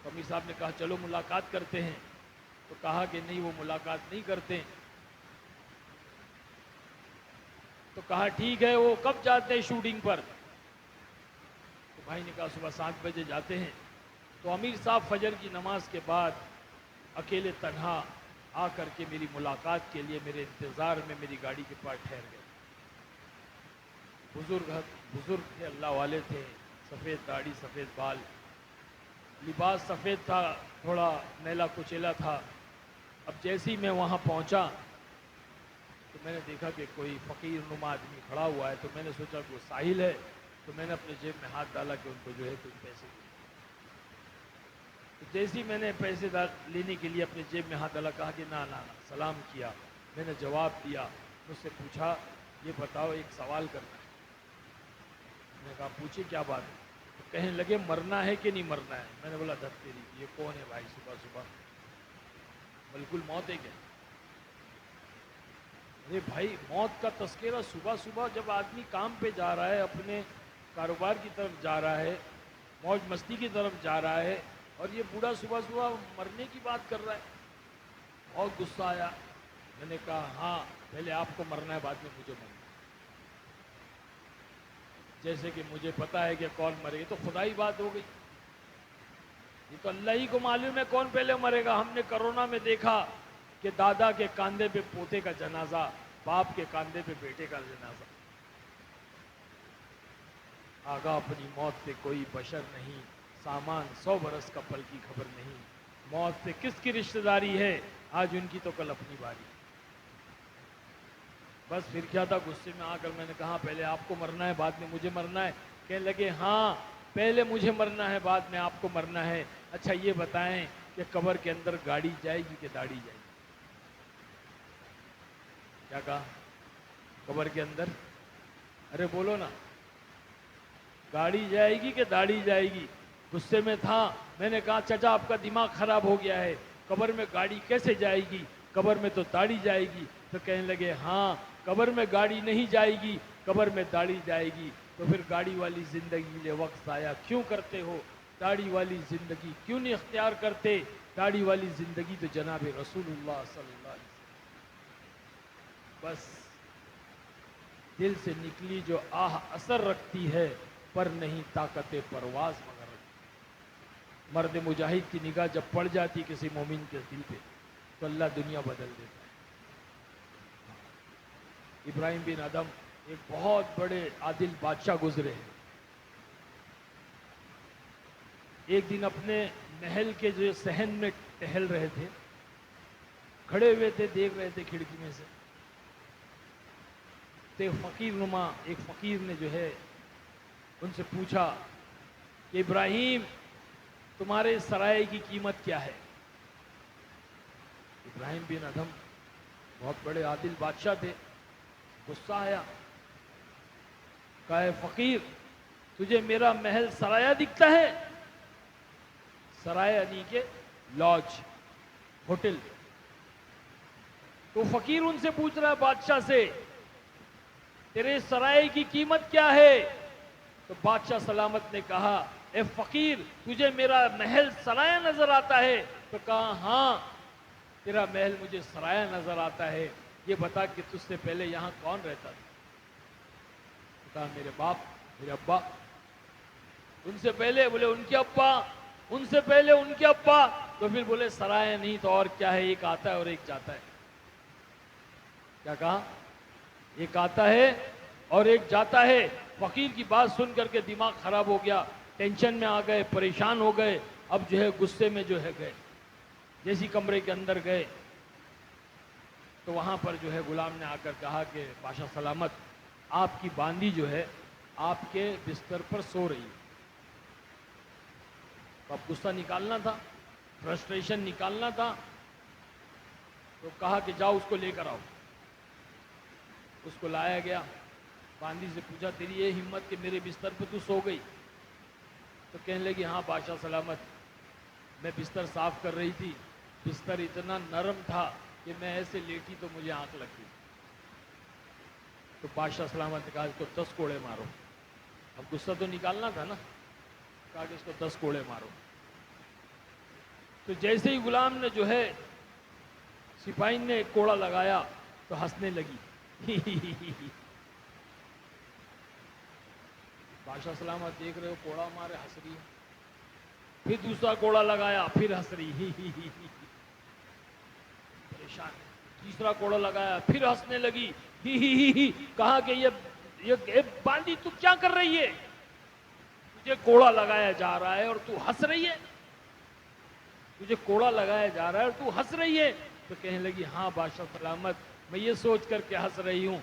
تو امیر صاحب نے کہا چلو ملاقات کرتے ہیں، تو کہا کہ نہیں وہ ملاقات نہیں کرتے۔ تو کہا ٹھیک ہے، وہ کب جاتے ہیں شوٹنگ پر؟ تو بھائی نے کہا صبح 7 بجے جاتے ہیں۔ تو امیر صاحب فجر کی نماز کے بعد اکیلے تنہا آ کر کے میری ملاقات کے لیے میرے انتظار میں میری گاڑی کے پاس ٹھہر گئے۔ بزرگ تھے، اللہ والے تھے، سفید داڑھی سفید بال، لباس سفید تھا، تھوڑا میلا کچیلا تھا۔ اب جیسے ہی میں وہاں پہنچا تو میں نے دیکھا کہ کوئی فقیر نما آدمی کھڑا ہوا ہے، تو میں نے سوچا کہ وہ ساحل ہے، تو میں نے اپنے جیب میں ہاتھ ڈالا کہ ان کو جو ہے کچھ پیسے دیے۔ تو جیسے ہی میں نے پیسے لینے کے لیے اپنے جیب میں ہاتھ ڈالا، کہا کہ نہ نہ، سلام کیا، میں نے جواب دیا، مجھ سے پوچھا یہ بتاؤ ایک سوال کرنا ہے۔ میں نے کہا پوچھے کیا بات ہے؟ تو کہنے لگے مرنا ہے کہ نہیں مرنا ہے؟ میں نے بولا دھت تیری، یہ کون ہے بھائی صبح صبح، ملک الموت ہے کیا؟ ارے بھائی موت کا تذکرہ صبح صبح جب آدمی کام پہ جا رہا ہے، اپنے کاروبار کی طرف جا رہا ہے، موج مستی کی طرف جا رہا ہے، اور یہ بوڑھا صبح صبح مرنے کی بات کر رہا ہے، بہت غصہ آیا۔ میں نے کہا ہاں پہلے آپ کو مرنا ہے، بعد میں مجھے مرنا ہے۔ جیسے کہ مجھے پتا ہے کہ کون مرے گا، تو خدائی بات ہو گئی، یہ تو اللہ ہی کو معلوم ہے کون پہلے مرے گا۔ ہم نے کرونا میں دیکھا کہ دادا کے کاندھے پہ پوتے کا جنازہ، باپ کے کاندھے پہ بیٹے کا جنازہ۔ آگاہ اپنی موت سے کوئی بشر نہیں، سامان 100 برس کا پل کی خبر نہیں، موت سے کس کی رشتہ داری ہے، آج ان کی تو کل اپنی باری۔ بس پھر کیا تھا، غصے میں آ کر میں نے کہا پہلے آپ کو مرنا ہے بعد میں مجھے مرنا ہے۔ کہنے لگے ہاں پہلے مجھے مرنا ہے بعد میں آپ کو مرنا ہے۔ اچھا یہ بتائیں کہ قبر کے اندر گاڑی جائے گی کہ داڑھی جائے گی؟ کیا کہا؟ قبر کے اندر، ارے بولو نا، گاڑی جائے گی کہ داڑھی جائے گی؟ غصے میں تھا، میں نے کہا چچا آپ کا دماغ خراب ہو گیا ہے، قبر میں گاڑی کیسے جائے گی، قبر میں تو داڑھی جائے گی۔ تو کہنے لگے ہاں قبر میں گاڑی نہیں جائے گی، قبر میں داڑھی جائے گی۔ تو پھر گاڑی والی زندگی لے وقت ضائع کیوں کرتے ہو، داڑھی والی زندگی کیوں نہیں اختیار کرتے؟ داڑھی والی زندگی تو جناب رسول اللہ صلی اللہ علیہ وسلم۔ بس دل سے نکلی جو آہ اثر رکھتی ہے، پر نہیں طاقت پرواز مگر رکھتی۔ مرد مجاہد کی نگاہ جب پڑ جاتی کسی مومن کے دل پہ تو اللہ دنیا بدل دیتا ہے۔ ابراہیم بن ادم ایک بہت بڑے عادل بادشاہ گزرے ہیں۔ ایک دن اپنے محل کے جو صحن میں ٹہل رہے تھے، کھڑے ہوئے تھے، دیکھ رہے تھے کھڑکی میں سے، تو ایک فقیر نے جو ہے ان سے پوچھا کہ ابراہیم تمہارے سرائے کی قیمت کیا ہے؟ ابراہیم بن ادم بہت بڑے عادل بادشاہ تھے، غصہ آیا، کہا اے فقیر تجھے میرا محل سرایہ دکھتا ہے؟ سرایہ یعنی کہ لاج، ہوٹل۔ تو فقیر ان سے پوچھ رہا ہے بادشاہ سے تیرے سرائے کی قیمت کیا ہے؟ تو بادشاہ سلامت نے کہا اے فقیر تجھے میرا محل سرایہ نظر آتا ہے؟ تو کہا ہاں تیرا محل مجھے سرایہ نظر آتا ہے، یہ بتا کہ تجھ سے پہلے یہاں کون رہتا تھا؟ کہا میرے باپ، میرے ابا۔ ان سے پہلے؟ بولے ان کے ابا۔ ان سے پہلے ان کے ابا؟ تو پھر بولے سرایہ نہیں تو اور کیا ہے، ایک آتا ہے اور ایک جاتا ہے۔ کیا کہا؟ ایک آتا ہے اور ایک جاتا ہے۔ فقیر کی بات سن کر کے دماغ خراب ہو گیا، ٹینشن میں آ گئے، پریشان ہو گئے، اب جو ہے غصے میں جو ہے گئے۔ جیسی کمرے کے اندر گئے تو وہاں پر جو ہے غلام نے آ کر کہا کہ بادشاہ سلامت آپ کی باندی جو ہے آپ کے بستر پر سو رہی ہے۔ تو اب غصہ نکالنا تھا، فرسٹریشن نکالنا تھا، تو کہا کہ جاؤ اس کو لے کر آؤ۔ اس کو لایا گیا، باندی سے پوچھا تیری یہ ہمت کہ میرے بستر پہ تو سو گئی؟ تو کہنے لگی ہاں بادشاہ سلامت میں بستر صاف کر رہی تھی، بستر اتنا نرم تھا کہ میں ایسے لیٹی تو مجھے آنکھ لگ گئی۔ تو بادشاہ سلامت نے کہا اس کو 10 کوڑے مارو۔ اب غصہ تو نکالنا تھا نا، کہا کہ اس کو 10 کوڑے مارو۔ تو جیسے ہی غلام نے جو ہے سپاہی نے ایک کوڑا لگایا تو ہنسنے لگی۔ بادشاہ سلامت دیکھ رہے ہو کوڑا مارے ہنس رہی ہے، پھر دوسرا کوڑا لگایا پھر ہنس رہی، پریشان۔ تیسرا کوڑا لگایا پھر ہنسنے لگی، کہا کہ یہ باندی تو کیا کر رہی ہے، تجھے کوڑا لگایا جا رہا ہے اور تو ہنس رہی ہے، تجھے کوڑا لگایا جا رہا ہے اور تو ہنس رہی ہے۔ تو کہنے لگی ہاں بادشاہ سلامت میں یہ سوچ کر کے ہنس رہی ہوں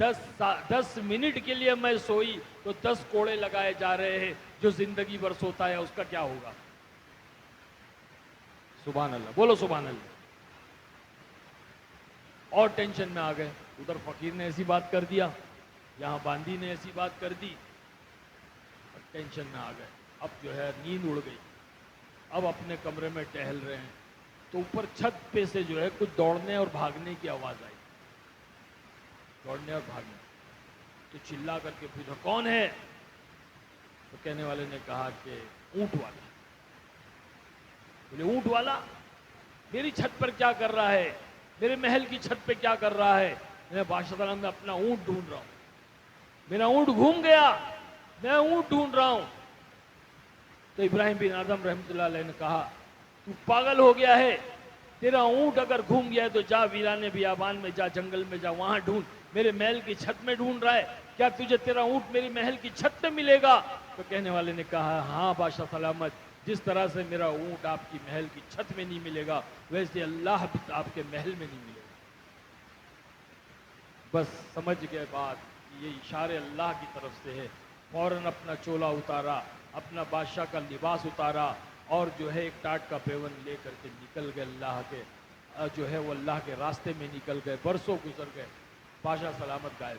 10 منٹ کے لیے میں سوئی تو 10 کوڑے لگائے جا رہے ہیں. جو زندگی بھر سوتا ہے اس کا کیا ہوگا؟ سبحان اللہ، بولو سبحان اللہ. اور ٹینشن میں آ گئے. ادھر فقیر نے ایسی بات کر دیا، یہاں باندی نے ایسی بات کر دی، ٹینشن میں آ گئے. اب جو ہے نیند اڑ گئی. اب اپنے کمرے میں ٹہل رہے ہیں تو اوپر چھت پہ سے جو ہے کچھ دوڑنے اور بھاگنے کی آواز آئی. دوڑنے اور بھاگنے. تو چلا کر کے پوچھا کون ہے؟ تو کہنے والے نے کہا کہ اونٹ والا. بولے اونٹ والا میری چھت پر کیا کر رہا ہے؟ میرے محل کی چھت پہ کیا کر رہا ہے؟ میں بادشاہ تعالیٰ میں اپنا اونٹ ڈھونڈ رہا ہوں. میرا اونٹ گھوم گیا، میں اونٹ ڈھونڈ رہا ہوں. تو ابراہیم بن آدم رحمۃ اللہ علیہ نے کہا تو پاگل ہو گیا ہے؟ تیرا اونٹ اگر گھوم گیا ہے تو جا ویرانے بیابان میں جا، جنگل میں جا، وہاں ڈھونڈ. میرے محل کی چھت میں ڈھونڈ رہا ہے، کیا تجھے تیرا اونٹ میری محل کی چھت پہ ملے گا؟ تو کہنے والے نے کہا ہاں بادشاہ سلامت، جس طرح سے میرا اونٹ آپ کی محل کی چھت میں نہیں ملے گا ویسے اللہ بھی آپ کے محل میں نہیں ملے گا. بس سمجھ گئے بات، یہ اشارے اللہ کی طرف سے ہے. فوراً اپنا چولا اتارا، اپنا بادشاہ کا لباس اتارا اور جو ہے ایک ٹاٹ کا پیون لے کر کے نکل گئے. اللہ کے جو ہے وہ اللہ کے راستے میں نکل گئے. برسوں گزر گئے، بادشاہ سلامت غائب.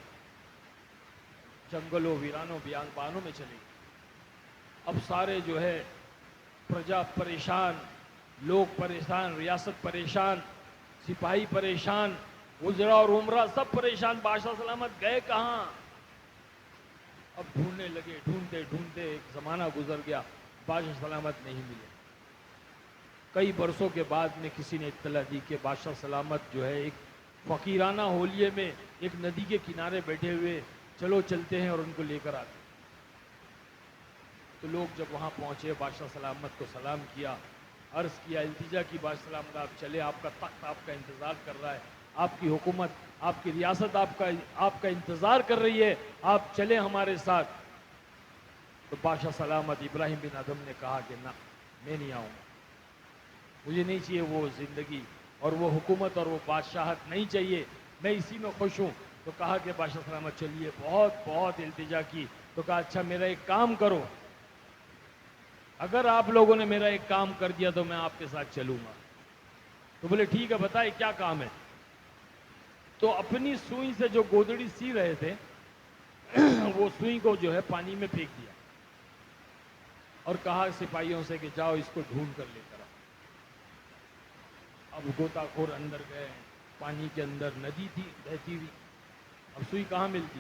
جنگلوں ویرانوں بیابانوں میں چلے گئے. اب سارے جو ہے پرجا پریشان، لوگ پریشان، ریاست پریشان، سپاہی پریشان، وزراء اور عمرہ سب پریشان. بادشاہ سلامت گئے کہاں؟ اب ڈھونڈنے لگے، ڈھونڈتے ڈھونڈتے ایک زمانہ گزر گیا، بادشاہ سلامت نہیں ملے. کئی برسوں کے بعد میں کسی نے اطلاع دی کہ بادشاہ سلامت جو ہے ایک فقیرانہ ہولیے میں ایک ندی کے کنارے بیٹھے ہوئے، چلو چلتے ہیں اور ان کو لے کر آتے. تو لوگ جب وہاں پہنچے بادشاہ سلامت کو سلام کیا، عرض کیا، التجا کی بادشاہ سلامت آپ چلے، آپ کا تخت آپ کا انتظار کر رہا ہے، آپ کی حکومت، آپ کی ریاست آپ کا انتظار کر رہی ہے، آپ چلیں ہمارے ساتھ. تو بادشاہ سلامت ابراہیم بن ادم نے کہا کہ نہ، میں نہیں آؤں گا، مجھے نہیں چاہیے وہ زندگی اور وہ حکومت اور وہ بادشاہت نہیں چاہیے، میں اسی میں خوش ہوں. تو کہا کہ بادشاہ سلامت چلیے. بہت بہت التجا کی. تو کہا اچھا میرا ایک کام کرو، اگر آپ لوگوں نے میرا ایک کام کر دیا تو میں آپ کے ساتھ چلوں گا. تو بولے ٹھیک ہے بتائے کیا کام ہے. تو اپنی سوئی سے جو گودڑی سی رہے تھے وہ سوئی کو جو ہے پانی میں پھینک دیا اور کہا سپاہیوں سے کہ جاؤ اس کو ڈھونڈ کر لے کر آؤ. اب غوطہ خور اندر گئے، پانی کے اندر ندی تھی بہتی ہوئی، اب سوئی کہاں ملتی.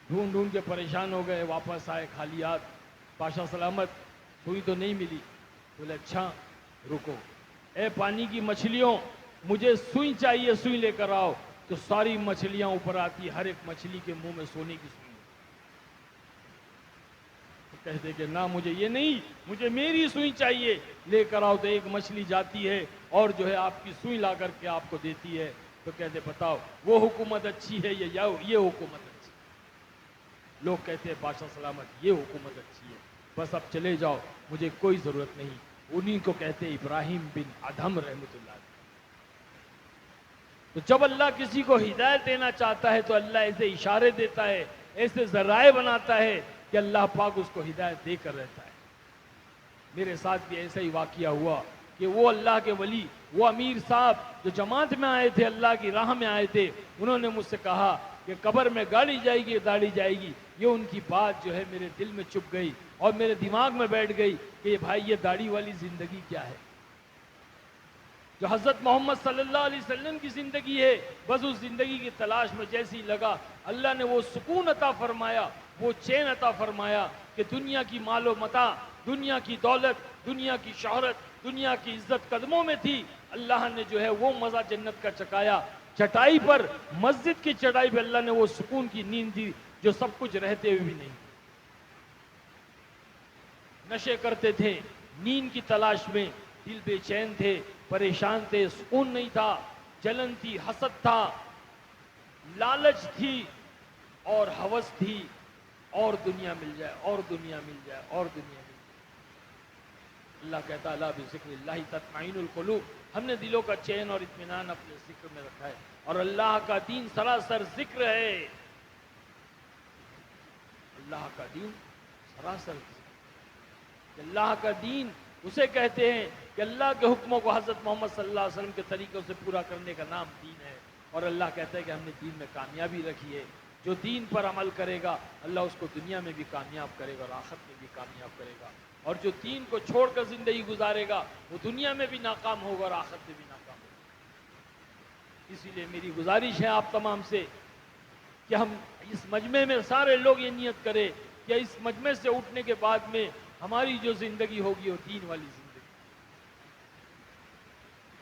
ڈھونڈ ڈھونڈ کے پریشان ہو گئے، واپس آئے خالی ہاتھ. بادشاہ سلامت سوئی تو نہیں ملی. بولے اچھا رکو، اے پانی کی مچھلیوں مجھے سوئی چاہیے، سوئی لے کر آؤ. تو ساری مچھلیاں اوپر آتی، ہر ایک مچھلی کے منہ میں سونے کی سوئی. کہتے کہ نہ مجھے یہ نہیں، مجھے میری سوئی چاہیے، لے کر آؤ. تو ایک مچھلی جاتی ہے اور جو ہے آپ کی سوئی لا کر کے آپ کو دیتی ہے. تو کہتے بتاؤ وہ حکومت اچھی ہے یا یہ حکومت اچھی ہے؟ لوگ کہتے ہیں بادشاہ سلامت یہ حکومت اچھی ہے، بس اب چلے جاؤ، مجھے کوئی ضرورت نہیں. انہی کو کہتے ہیں ابراہیم بن ادھم رحمۃ اللہ علیہ. تو جب اللہ کسی کو ہدایت دینا چاہتا ہے تو اللہ ایسے اشارے دیتا ہے، ایسے ذرائع بناتا ہے کہ اللہ پاک اس کو ہدایت دے کر رہتا ہے. میرے ساتھ بھی ایسا ہی واقعہ ہوا کہ وہ اللہ کے ولی، وہ امیر صاحب جو جماعت میں آئے تھے، اللہ کی راہ میں آئے تھے، انہوں نے مجھ سے کہا کہ قبر میں گاڑی جائے گی داڑھی جائے گی. یہ ان کی بات جو ہے میرے دل میں چپ گئی اور میرے دماغ میں بیٹھ گئی کہ بھائی یہ داڑھی والی زندگی کیا ہے جو حضرت محمد صلی اللہ علیہ وسلم کی زندگی ہے. بس اس زندگی کی تلاش میں جیسی لگا، اللہ نے وہ سکون عطا فرمایا، وہ چین عطا فرمایا کہ دنیا کی مال و متاع، دنیا کی دولت، دنیا کی شہرت، دنیا کی عزت قدموں میں تھی. اللہ نے جو ہے وہ مزہ جنت کا چکایا. چٹائی پر، مسجد کی چٹائی پہ اللہ نے وہ سکون کی نیند دی جو سب کچھ رہتے ہوئے بھی نہیں. نشے کرتے تھے، نیند کی تلاش میں، دل بے چین تھے، پریشان تھے، سکون نہیں تھا، جلن تھی، حسد تھا، لالچ تھی اور ہوس تھی، اور دنیا مل جائے، اور دنیا مل جائے، اور دنیا مل جائے. اللہ کہتا ہے الا بذکر اللہ تطمئن القلوب، ہم نے دلوں کا چین اور اطمینان اپنے ذکر میں رکھا ہے، اور اللہ کا دین سراسر ذکر ہے، اللہ کا دین سراسر ذکر، کہ اللہ کا دین اسے کہتے ہیں کہ اللہ کے حکموں کو حضرت محمد صلی اللہ علیہ وسلم کے طریقوں سے پورا کرنے کا نام دین ہے، اور اللہ کہتا ہے کہ ہم نے دین میں کامیابی رکھی ہے، جو دین پر عمل کرے گا اللہ اس کو دنیا میں بھی کامیاب کرے گا اور آخرت میں بھی کامیاب کرے گا، اور جو دین کو چھوڑ کر زندگی گزارے گا وہ دنیا میں بھی ناکام ہوگا اور آخرت میں بھی ناکام ہوگا۔ اسی لیے میری گزارش ہے آپ تمام سے کہ ہم اس مجمع میں سارے لوگ یہ نیت کریں کہ اس مجمع سے اٹھنے کے بعد میں ہماری جو زندگی ہوگی وہ دین والی زندگی،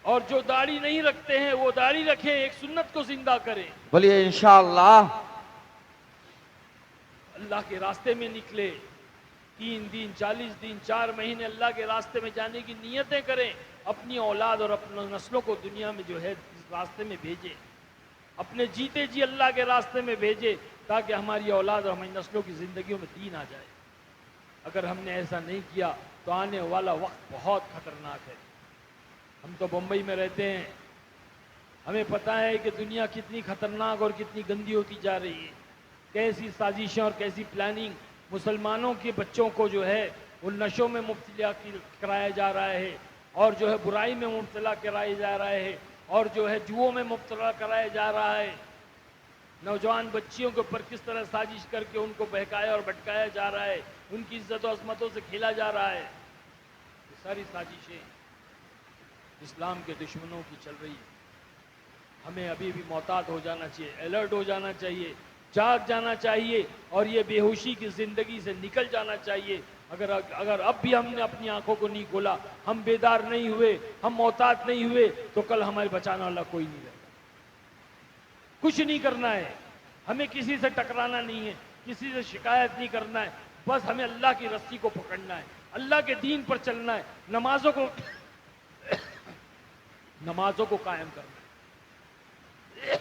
اور جو داڑھی نہیں رکھتے ہیں وہ داڑھی رکھیں، ایک سنت کو زندہ کریں، بولیے انشاءاللہ۔ اللہ کے راستے میں نکلے، 3 دن 40 دن 4 مہینے اللہ کے راستے میں جانے کی نیتیں کریں، اپنی اولاد اور اپنے نسلوں کو دنیا میں جو ہے اس راستے میں بھیجیں، اپنے جیتے جی اللہ کے راستے میں بھیجے، تاکہ ہماری اولاد اور ہماری نسلوں کی زندگیوں میں دین آ جائے۔ اگر ہم نے ایسا نہیں کیا تو آنے والا وقت بہت خطرناک ہے۔ ہم تو بمبئی میں رہتے ہیں، ہمیں پتہ ہے کہ دنیا کتنی خطرناک اور کتنی گندی ہوتی جا رہی ہے، کیسی سازشیں اور کیسی پلاننگ مسلمانوں کے بچوں کو جو ہے وہ نشوں میں مبتلا کرایا جا رہا ہے، اور جو ہے برائی میں مبتلا کرایا جا رہا ہے، اور جو ہے جوؤں میں مبتلا کرایا جا رہا ہے، نوجوان بچیوں کے اوپر کس طرح سازش کر کے ان کو بہکایا اور بھٹکایا جا رہا ہے، ان کی عزت و عظمتوں سے کھیلا جا رہا ہے، یہ ساری سازشیں اسلام کے دشمنوں کی چل رہی ہے۔ ہمیں ابھی بھی محتاط ہو جانا چاہیے، الرٹ ہو جانا چاہیے، جاگ جانا چاہیے، اور یہ بے ہوشی کی زندگی سے نکل جانا چاہیے۔ اگر اب بھی ہم نے اپنی آنکھوں کو نہیں کھولا، ہم بیدار نہیں ہوئے، ہم محتاط نہیں ہوئے، تو کل ہمارے بچانے والا کوئی نہیں رہے گا۔ کچھ نہیں کرنا ہے، ہمیں کسی سے ٹکرانا نہیں ہے، کسی سے شکایت نہیں کرنا ہے، بس ہمیں اللہ کی رسی کو پکڑنا ہے، اللہ کے دین پر چلنا ہے، نمازوں کو قائم کرنا ہے۔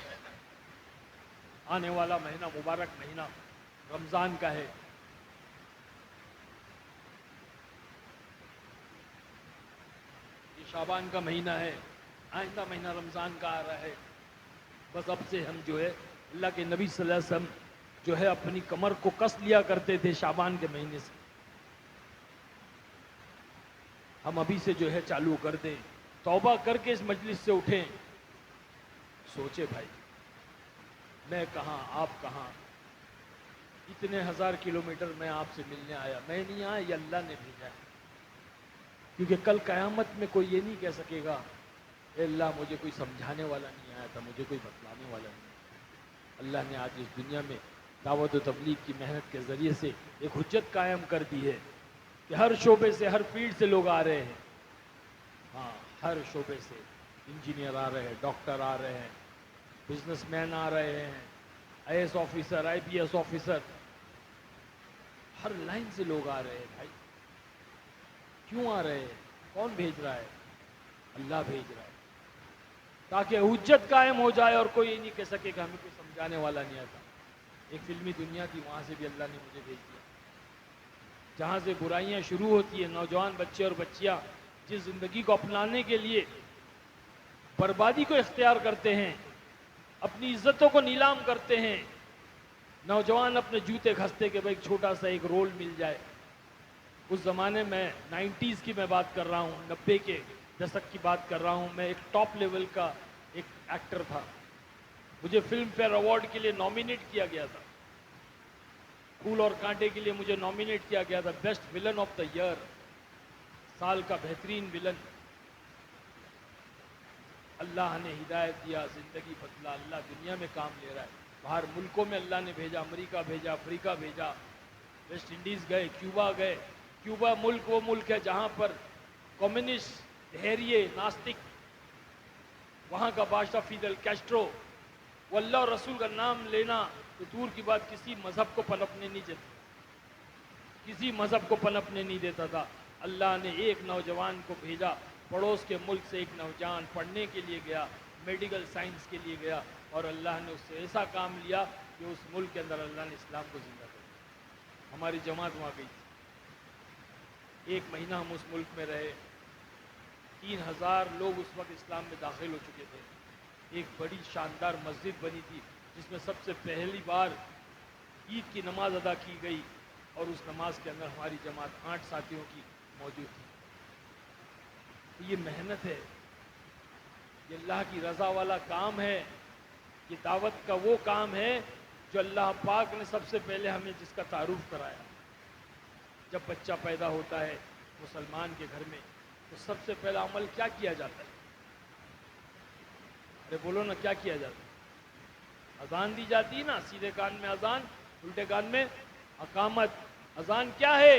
آنے والا مہینہ مبارک مہینہ رمضان کا ہے، یہ شعبان کا مہینہ ہے، آئندہ مہینہ رمضان کا آ رہا ہے۔ بس اب سے ہم جو ہے اللہ کے نبی صلی اللہ علیہ وسلم جو ہے اپنی کمر کو کس لیا کرتے تھے شعبان کے مہینے سے، ہم ابھی سے جو ہے چالو کر دیں، توبہ کر کے اس مجلس سے اٹھیں۔ سوچے بھائی، میں کہاں آپ کہاں، اتنے 1000 کلومیٹر میں آپ سے ملنے آیا، میں نہیں آیا، یہ اللہ نے بھیجا ہے، کیونکہ کل قیامت میں کوئی یہ نہیں کہہ سکے گا اے اللہ مجھے کوئی سمجھانے والا نہیں آیا تھا، مجھے کوئی بتلانے والا نہیں آیا۔ اللہ نے آج اس دنیا میں دعوت و تبلیغ کی محنت کے ذریعے سے ایک حجت قائم کر دی ہے کہ ہر شعبے سے، ہر فیلڈ سے لوگ آ رہے ہیں، ہاں ہر شعبے سے انجینئر آ رہے ہیں، ڈاکٹر آ رہے ہیں، بزنس مین آ رہے ہیں، I S officer, I P S officer, Hare line سے لوگ آ رہے ہیں۔ بھائی کیوں آ رہے ہیں؟ کون بھیج رہا ہے؟ اللہ بھیج رہا ہے، تاکہ حجت قائم ہو جائے اور کوئی یہ نہیں کہہ سکے کہ ہمیں کوئی سمجھانے والا نہیں آتا۔ ایک فلمی دنیا تھی، وہاں سے بھی اللہ نے مجھے بھیج دیا، جہاں سے برائیاں شروع ہوتی ہیں، نوجوان بچے اور بچیاں جس زندگی کو اپنانے کے لیے بربادی کو اختیار کرتے ہیں، اپنی عزتوں کو نیلام کرتے ہیں، نوجوان اپنے جوتے کھستے کہ بھائی چھوٹا سا ایک رول مل جائے۔ اس زمانے میں 90s کی میں بات کر رہا ہوں، 90 کے دشک کی بات کر رہا ہوں، میں ایک ٹاپ لیول کا ایک ایکٹر تھا، مجھے فلم فیئر ایوارڈ کے لیے نامینیٹ کیا گیا تھا، پھول اور کانٹے کے لیے مجھے نامینیٹ کیا گیا تھا، best villain of the year, سال کا بہترین ولن۔ اللہ نے ہدایت دیا، زندگی بدلا، اللہ دنیا میں کام لے رہا ہے، باہر ملکوں میں اللہ نے بھیجا، امریکہ بھیجا، افریقہ بھیجا، ویسٹ انڈیز گئے، کیوبا گئے۔ کیوبا ملک وہ ملک ہے جہاں پر کمیونسٹ دھیریے ناستک، وہاں کا بادشاہ فیدل کیسٹرو، وہ اللہ اور رسول کا نام لینا تو دور کی بات کسی مذہب کو پنپنے نہیں دیتا، کسی مذہب کو پنپنے نہیں دیتا تھا۔ اللہ نے ایک نوجوان کو بھیجا، پڑوس کے ملک سے ایک نوجوان پڑھنے کے لیے گیا، میڈیکل سائنس کے لیے گیا، اور اللہ نے اس سے ایسا کام لیا کہ اس ملک کے اندر اللہ نے اسلام کو زندہ کر دیا۔ ہماری جماعت وہاں گئی تھی، ایک مہینہ ہم اس ملک میں رہے، 3000 لوگ اس وقت اسلام میں داخل ہو چکے تھے۔ ایک بڑی شاندار مسجد بنی تھی جس میں سب سے پہلی بار عید کی نماز ادا کی گئی، اور اس نماز کے اندر ہماری جماعت 8 ساتھیوں کی موجود تھی۔ تو یہ محنت ہے، یہ اللہ کی رضا والا کام ہے، یہ دعوت کا وہ کام ہے جو اللہ پاک نے سب سے پہلے ہمیں جس کا تعارف کرایا۔ جب بچہ پیدا ہوتا ہے مسلمان کے گھر میں تو سب سے پہلا عمل کیا کیا جاتا ہے؟ ارے بولو نا، کیا کیا جاتا ہے؟ اذان دی جاتی ہے نا، سیدھے کان میں اذان، الٹے کان میں اقامت۔ اذان کیا ہے؟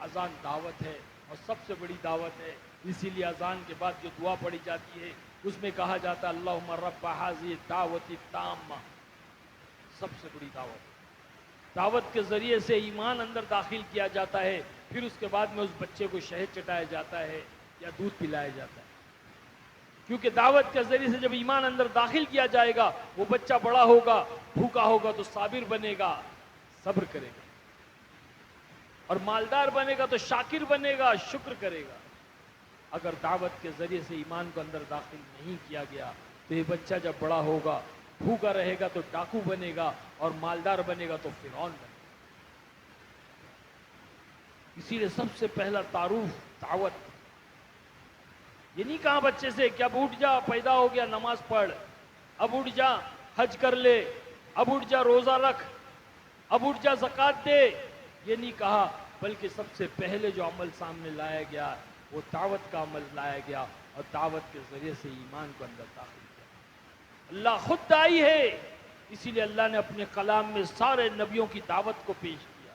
اذان دعوت ہے، اور سب سے بڑی دعوت ہے۔ اسی لیے اذان کے بعد جو دعا پڑھی جاتی ہے اس میں کہا جاتا ہے اللہم رب ھذہ الدعوۃ التامہ، سب سے بڑی دعوت۔ دعوت کے ذریعے سے ایمان اندر داخل کیا جاتا ہے، پھر اس کے بعد میں اس بچے کو شہد چٹایا جاتا ہے یا دودھ پلایا جاتا ہے۔ کیونکہ دعوت کے ذریعے سے جب ایمان اندر داخل کیا جائے گا، وہ بچہ بڑا ہوگا، بھوکا ہوگا تو صابر بنے گا، صبر کرے گا، اور مالدار بنے گا تو شاکر بنے گا، شکر کرے گا۔ اگر دعوت کے ذریعے سے ایمان کو اندر داخل نہیں کیا گیا تو یہ بچہ جب بڑا ہوگا، بھوکا رہے گا تو ڈاکو بنے گا، اور مالدار بنے گا تو فرعون بنے گا۔ اسی لیے سب سے پہلا تعارف دعوت۔ یہ نہیں کہا بچے سے کہ اب اٹھ جا، پیدا ہو گیا نماز پڑھ، اب اٹھ جا حج کر لے، اب اٹھ جا روزہ رکھ، اب اٹھ جا زکوٰۃ دے، یہ نہیں کہا، بلکہ سب سے پہلے جو عمل سامنے لایا گیا وہ دعوت کا عمل لایا گیا، اور دعوت کے ذریعے سے ایمان کو اندر داخل کیا۔ اللہ خود داعی ہے، اسی لیے اللہ نے اپنے کلام میں سارے نبیوں کی دعوت کو پیش کیا،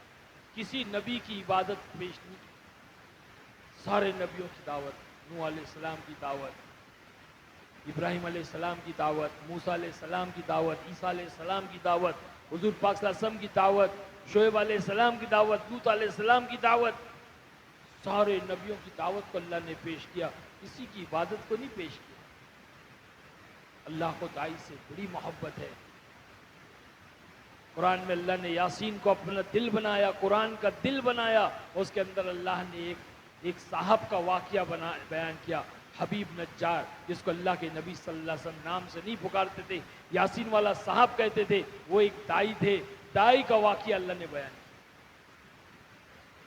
کسی نبی کی عبادت پیش نہیں کی۔ سارے نبیوں کی دعوت، نوح علیہ السلام کی دعوت، ابراہیم علیہ السلام کی دعوت، موسیٰ علیہ السلام کی دعوت، عیسیٰ علیہ السلام کی دعوت، حضور پاک صلی اللہ علیہ وسلم کی دعوت، شعیب علیہ السلام کی دعوت، لوط علیہ السلام کی دعوت، سارے نبیوں کی دعوت کو اللہ نے پیش کیا، کسی کی عبادت کو نہیں پیش کیا۔ اللہ کو داعی سے بڑی محبت ہے۔ قرآن میں اللہ نے یاسین کو اپنا دل بنایا، قرآن کا دل بنایا، اس کے اندر اللہ نے ایک صاحب کا واقعہ بیان کیا، حبیب نجار، جس کو اللہ کے نبی صلی اللہ علیہ وسلم نام سے نہیں پکارتے تھے، یاسین والا صاحب کہتے تھے، وہ ایک دائی تھے، دائی کا واقعہ اللہ نے بیان کیا۔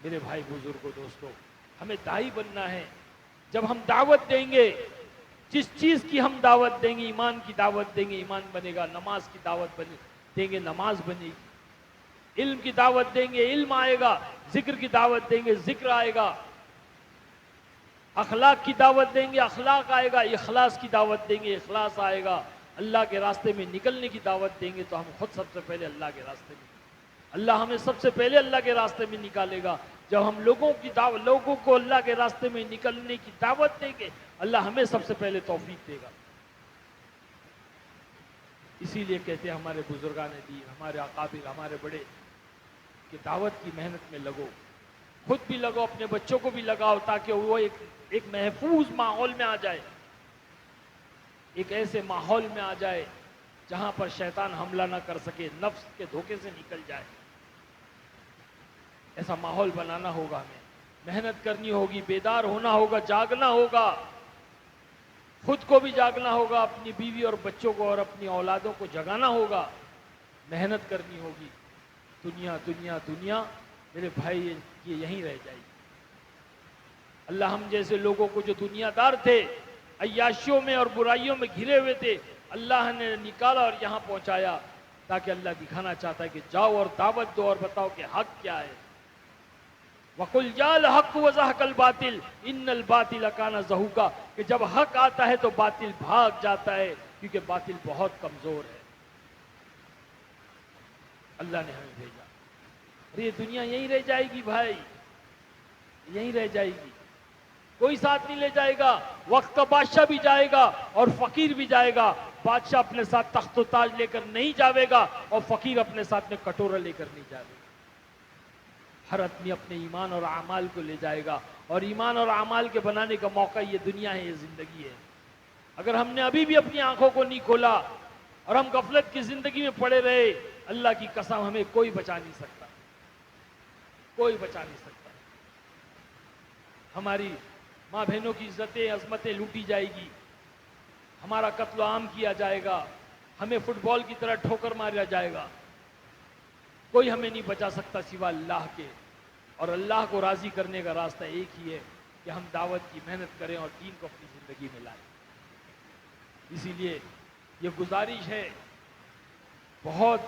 میرے بھائی بزرگوں دوستوں، ہمیں دائی بننا ہے۔ جب ہم دعوت دیں گے، جس چیز کی ہم دعوت دیں گے، ایمان کی دعوت دیں گے ایمان بنے گا، نماز کی دعوت دیں گے نماز بنے گی، علم کی دعوت دیں گے علم آئے گا، ذکر کی دعوت دیں گے ذکر آئے گا، اخلاق کی دعوت دیں گے اخلاق آئے گا، اخلاص کی دعوت دیں گے اخلاص آئے گا، اللہ کے راستے میں نکلنے کی دعوت دیں گے تو ہم خود سب سے پہلے اللہ کے راستے میں، اللہ ہمیں سب سے پہلے اللہ کے راستے میں نکالے گا۔ جب ہم لوگوں کو اللہ کے راستے میں نکلنے کی دعوت دیں گے، اللہ ہمیں سب سے پہلے توفیق دے گا۔ اسی لیے کہتے ہیں ہمارے بزرگان دین، ہمارے اکابر، ہمارے بڑے، کہ دعوت کی محنت میں لگو، خود بھی لگو، اپنے بچوں کو بھی لگاؤ، تاکہ وہ ایک محفوظ ماحول میں آ جائے، ایک ایسے ماحول میں آ جائے جہاں پر شیطان حملہ نہ کر سکے، نفس کے دھوکے سے نکل جائے۔ ایسا ماحول بنانا ہوگا، ہمیں محنت کرنی ہوگی، بیدار ہونا ہوگا، جاگنا ہوگا، خود کو بھی جاگنا ہوگا، اپنی بیوی اور بچوں کو اور اپنی اولادوں کو جگانا ہوگا، محنت کرنی ہوگی۔ دنیا دنیا دنیا میرے بھائی یہ یہیں رہ جائے گی۔ اللہ ہم جیسے لوگوں کو جو دنیا دار تھے، عیاشیوں میں اور برائیوں میں گھرے ہوئے تھے، اللہ نے نکالا اور یہاں پہنچایا، تاکہ اللہ دکھانا چاہتا ہے کہ جاؤ اور دعوت دو اور بتاؤ کہ حق کیا ہے۔ وَقُلْ جَاءَ الْحَقُّ وَزَهَقَ الْبَاطِلُ إِنَّ الْبَاطِلَ كَانَ زَهُوقًا، کہ جب حق آتا ہے تو باطل بھاگ جاتا ہے، کیونکہ باطل بہت کمزور ہے۔ اللہ نے ہمیں بھیجا، اور یہ دنیا یہیں رہ جائے گی بھائی، یہیں رہ جائے گی، کوئی ساتھ نہیں لے جائے گا۔ وقت کا بادشاہ بھی جائے گا اور فقیر بھی جائے گا، بادشاہ اپنے ساتھ تخت و تاج لے کر نہیں جاوے گا، اور فقیر اپنے ساتھ میں کٹورا لے کر نہیں جاوے گا۔ ہر آدمی اپنے ایمان اور اعمال کو لے جائے گا، اور ایمان اور اعمال کے بنانے کا موقع یہ دنیا ہے، یہ زندگی ہے۔ اگر ہم نے ابھی بھی اپنی آنکھوں کو نہیں کھولا اور ہم غفلت کی زندگی میں پڑے رہے، اللہ کی قسم ہمیں کوئی بچا نہیں سکتا، کوئی بچا نہیں سکتا۔ ہماری ماں بہنوں کی عزتیں عظمتیں لوٹی جائے گی، ہمارا قتل و عام کیا جائے گا، ہمیں فٹ بال کی طرح ٹھوکر مارا جائے گا۔ کوئی ہمیں نہیں بچا سکتا سوا اللہ کے، اور اللہ کو راضی کرنے کا راستہ ایک ہی ہے کہ ہم دعوت کی محنت کریں اور دین کو اپنی زندگی میں لائیں۔ اسی لیے یہ گزارش ہے، بہت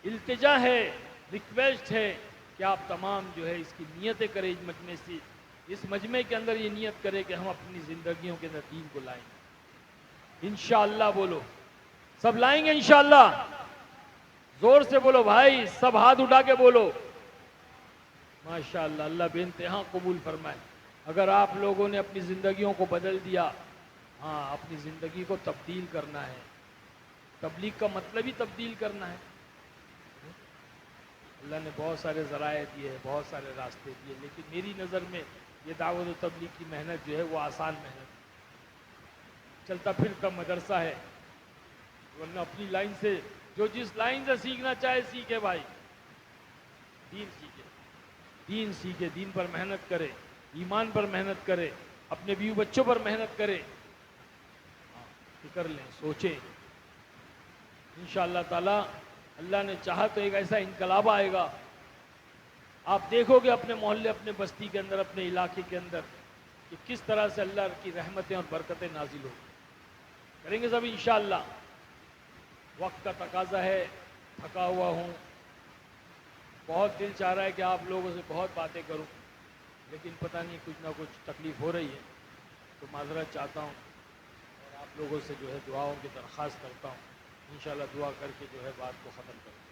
التجا ہے، ریکویسٹ ہے کہ آپ تمام جو ہے اس کی نیتیں کریں، اس مجمع سے، اس مجمع کے اندر یہ نیت کریں کہ ہم اپنی زندگیوں کے اندر دین کو لائیں گے انشاءاللہ۔ بولو سب لائیں گے انشاءاللہ، زور سے بولو بھائی، سب ہاتھ اٹھا کے بولو۔ ماشاءاللہ، اللہ بے انتہا قبول فرمائے۔ اگر آپ لوگوں نے اپنی زندگیوں کو بدل دیا، ہاں اپنی زندگی کو تبدیل کرنا ہے، تبلیغ کا مطلب ہی تبدیل کرنا ہے۔ اللہ نے بہت سارے ذرائع دیے، بہت سارے راستے دیے، لیکن میری نظر میں یہ دعوت و تبلیغ کی محنت جو ہے وہ آسان محنت ہے، چلتا پھرتا مدرسہ ہے۔ ورنہ اپنی لائن سے جو جس لائن سے سیکھنا چاہے سیکھے بھائی، دین سیکھے، دین سیکھے، دین پر محنت کرے، ایمان پر محنت کرے، اپنے بیوی بچوں پر محنت کرے، فکر لیں، سوچیں۔ انشاءاللہ تعالی اللہ نے چاہا تو ایک ایسا انقلاب آئے گا، آپ دیکھو گے اپنے محلے، اپنے بستی کے اندر، اپنے علاقے کے اندر کہ کس طرح سے اللہ کی رحمتیں اور برکتیں نازل ہو۔ کریں گے سب انشاءاللہ۔ وقت کا تقاضا ہے، تھکا ہوا ہوں، بہت دل چاہ رہا ہے کہ آپ لوگوں سے بہت باتیں کروں، لیکن پتہ نہیں کچھ نہ کچھ تکلیف ہو رہی ہے، تو معذرت چاہتا ہوں اور آپ لوگوں سے جو ہے دعاؤں کی درخواست کرتا ہوں، انشاءاللہ دعا کر کے جو ہے بات کو ختم کروں۔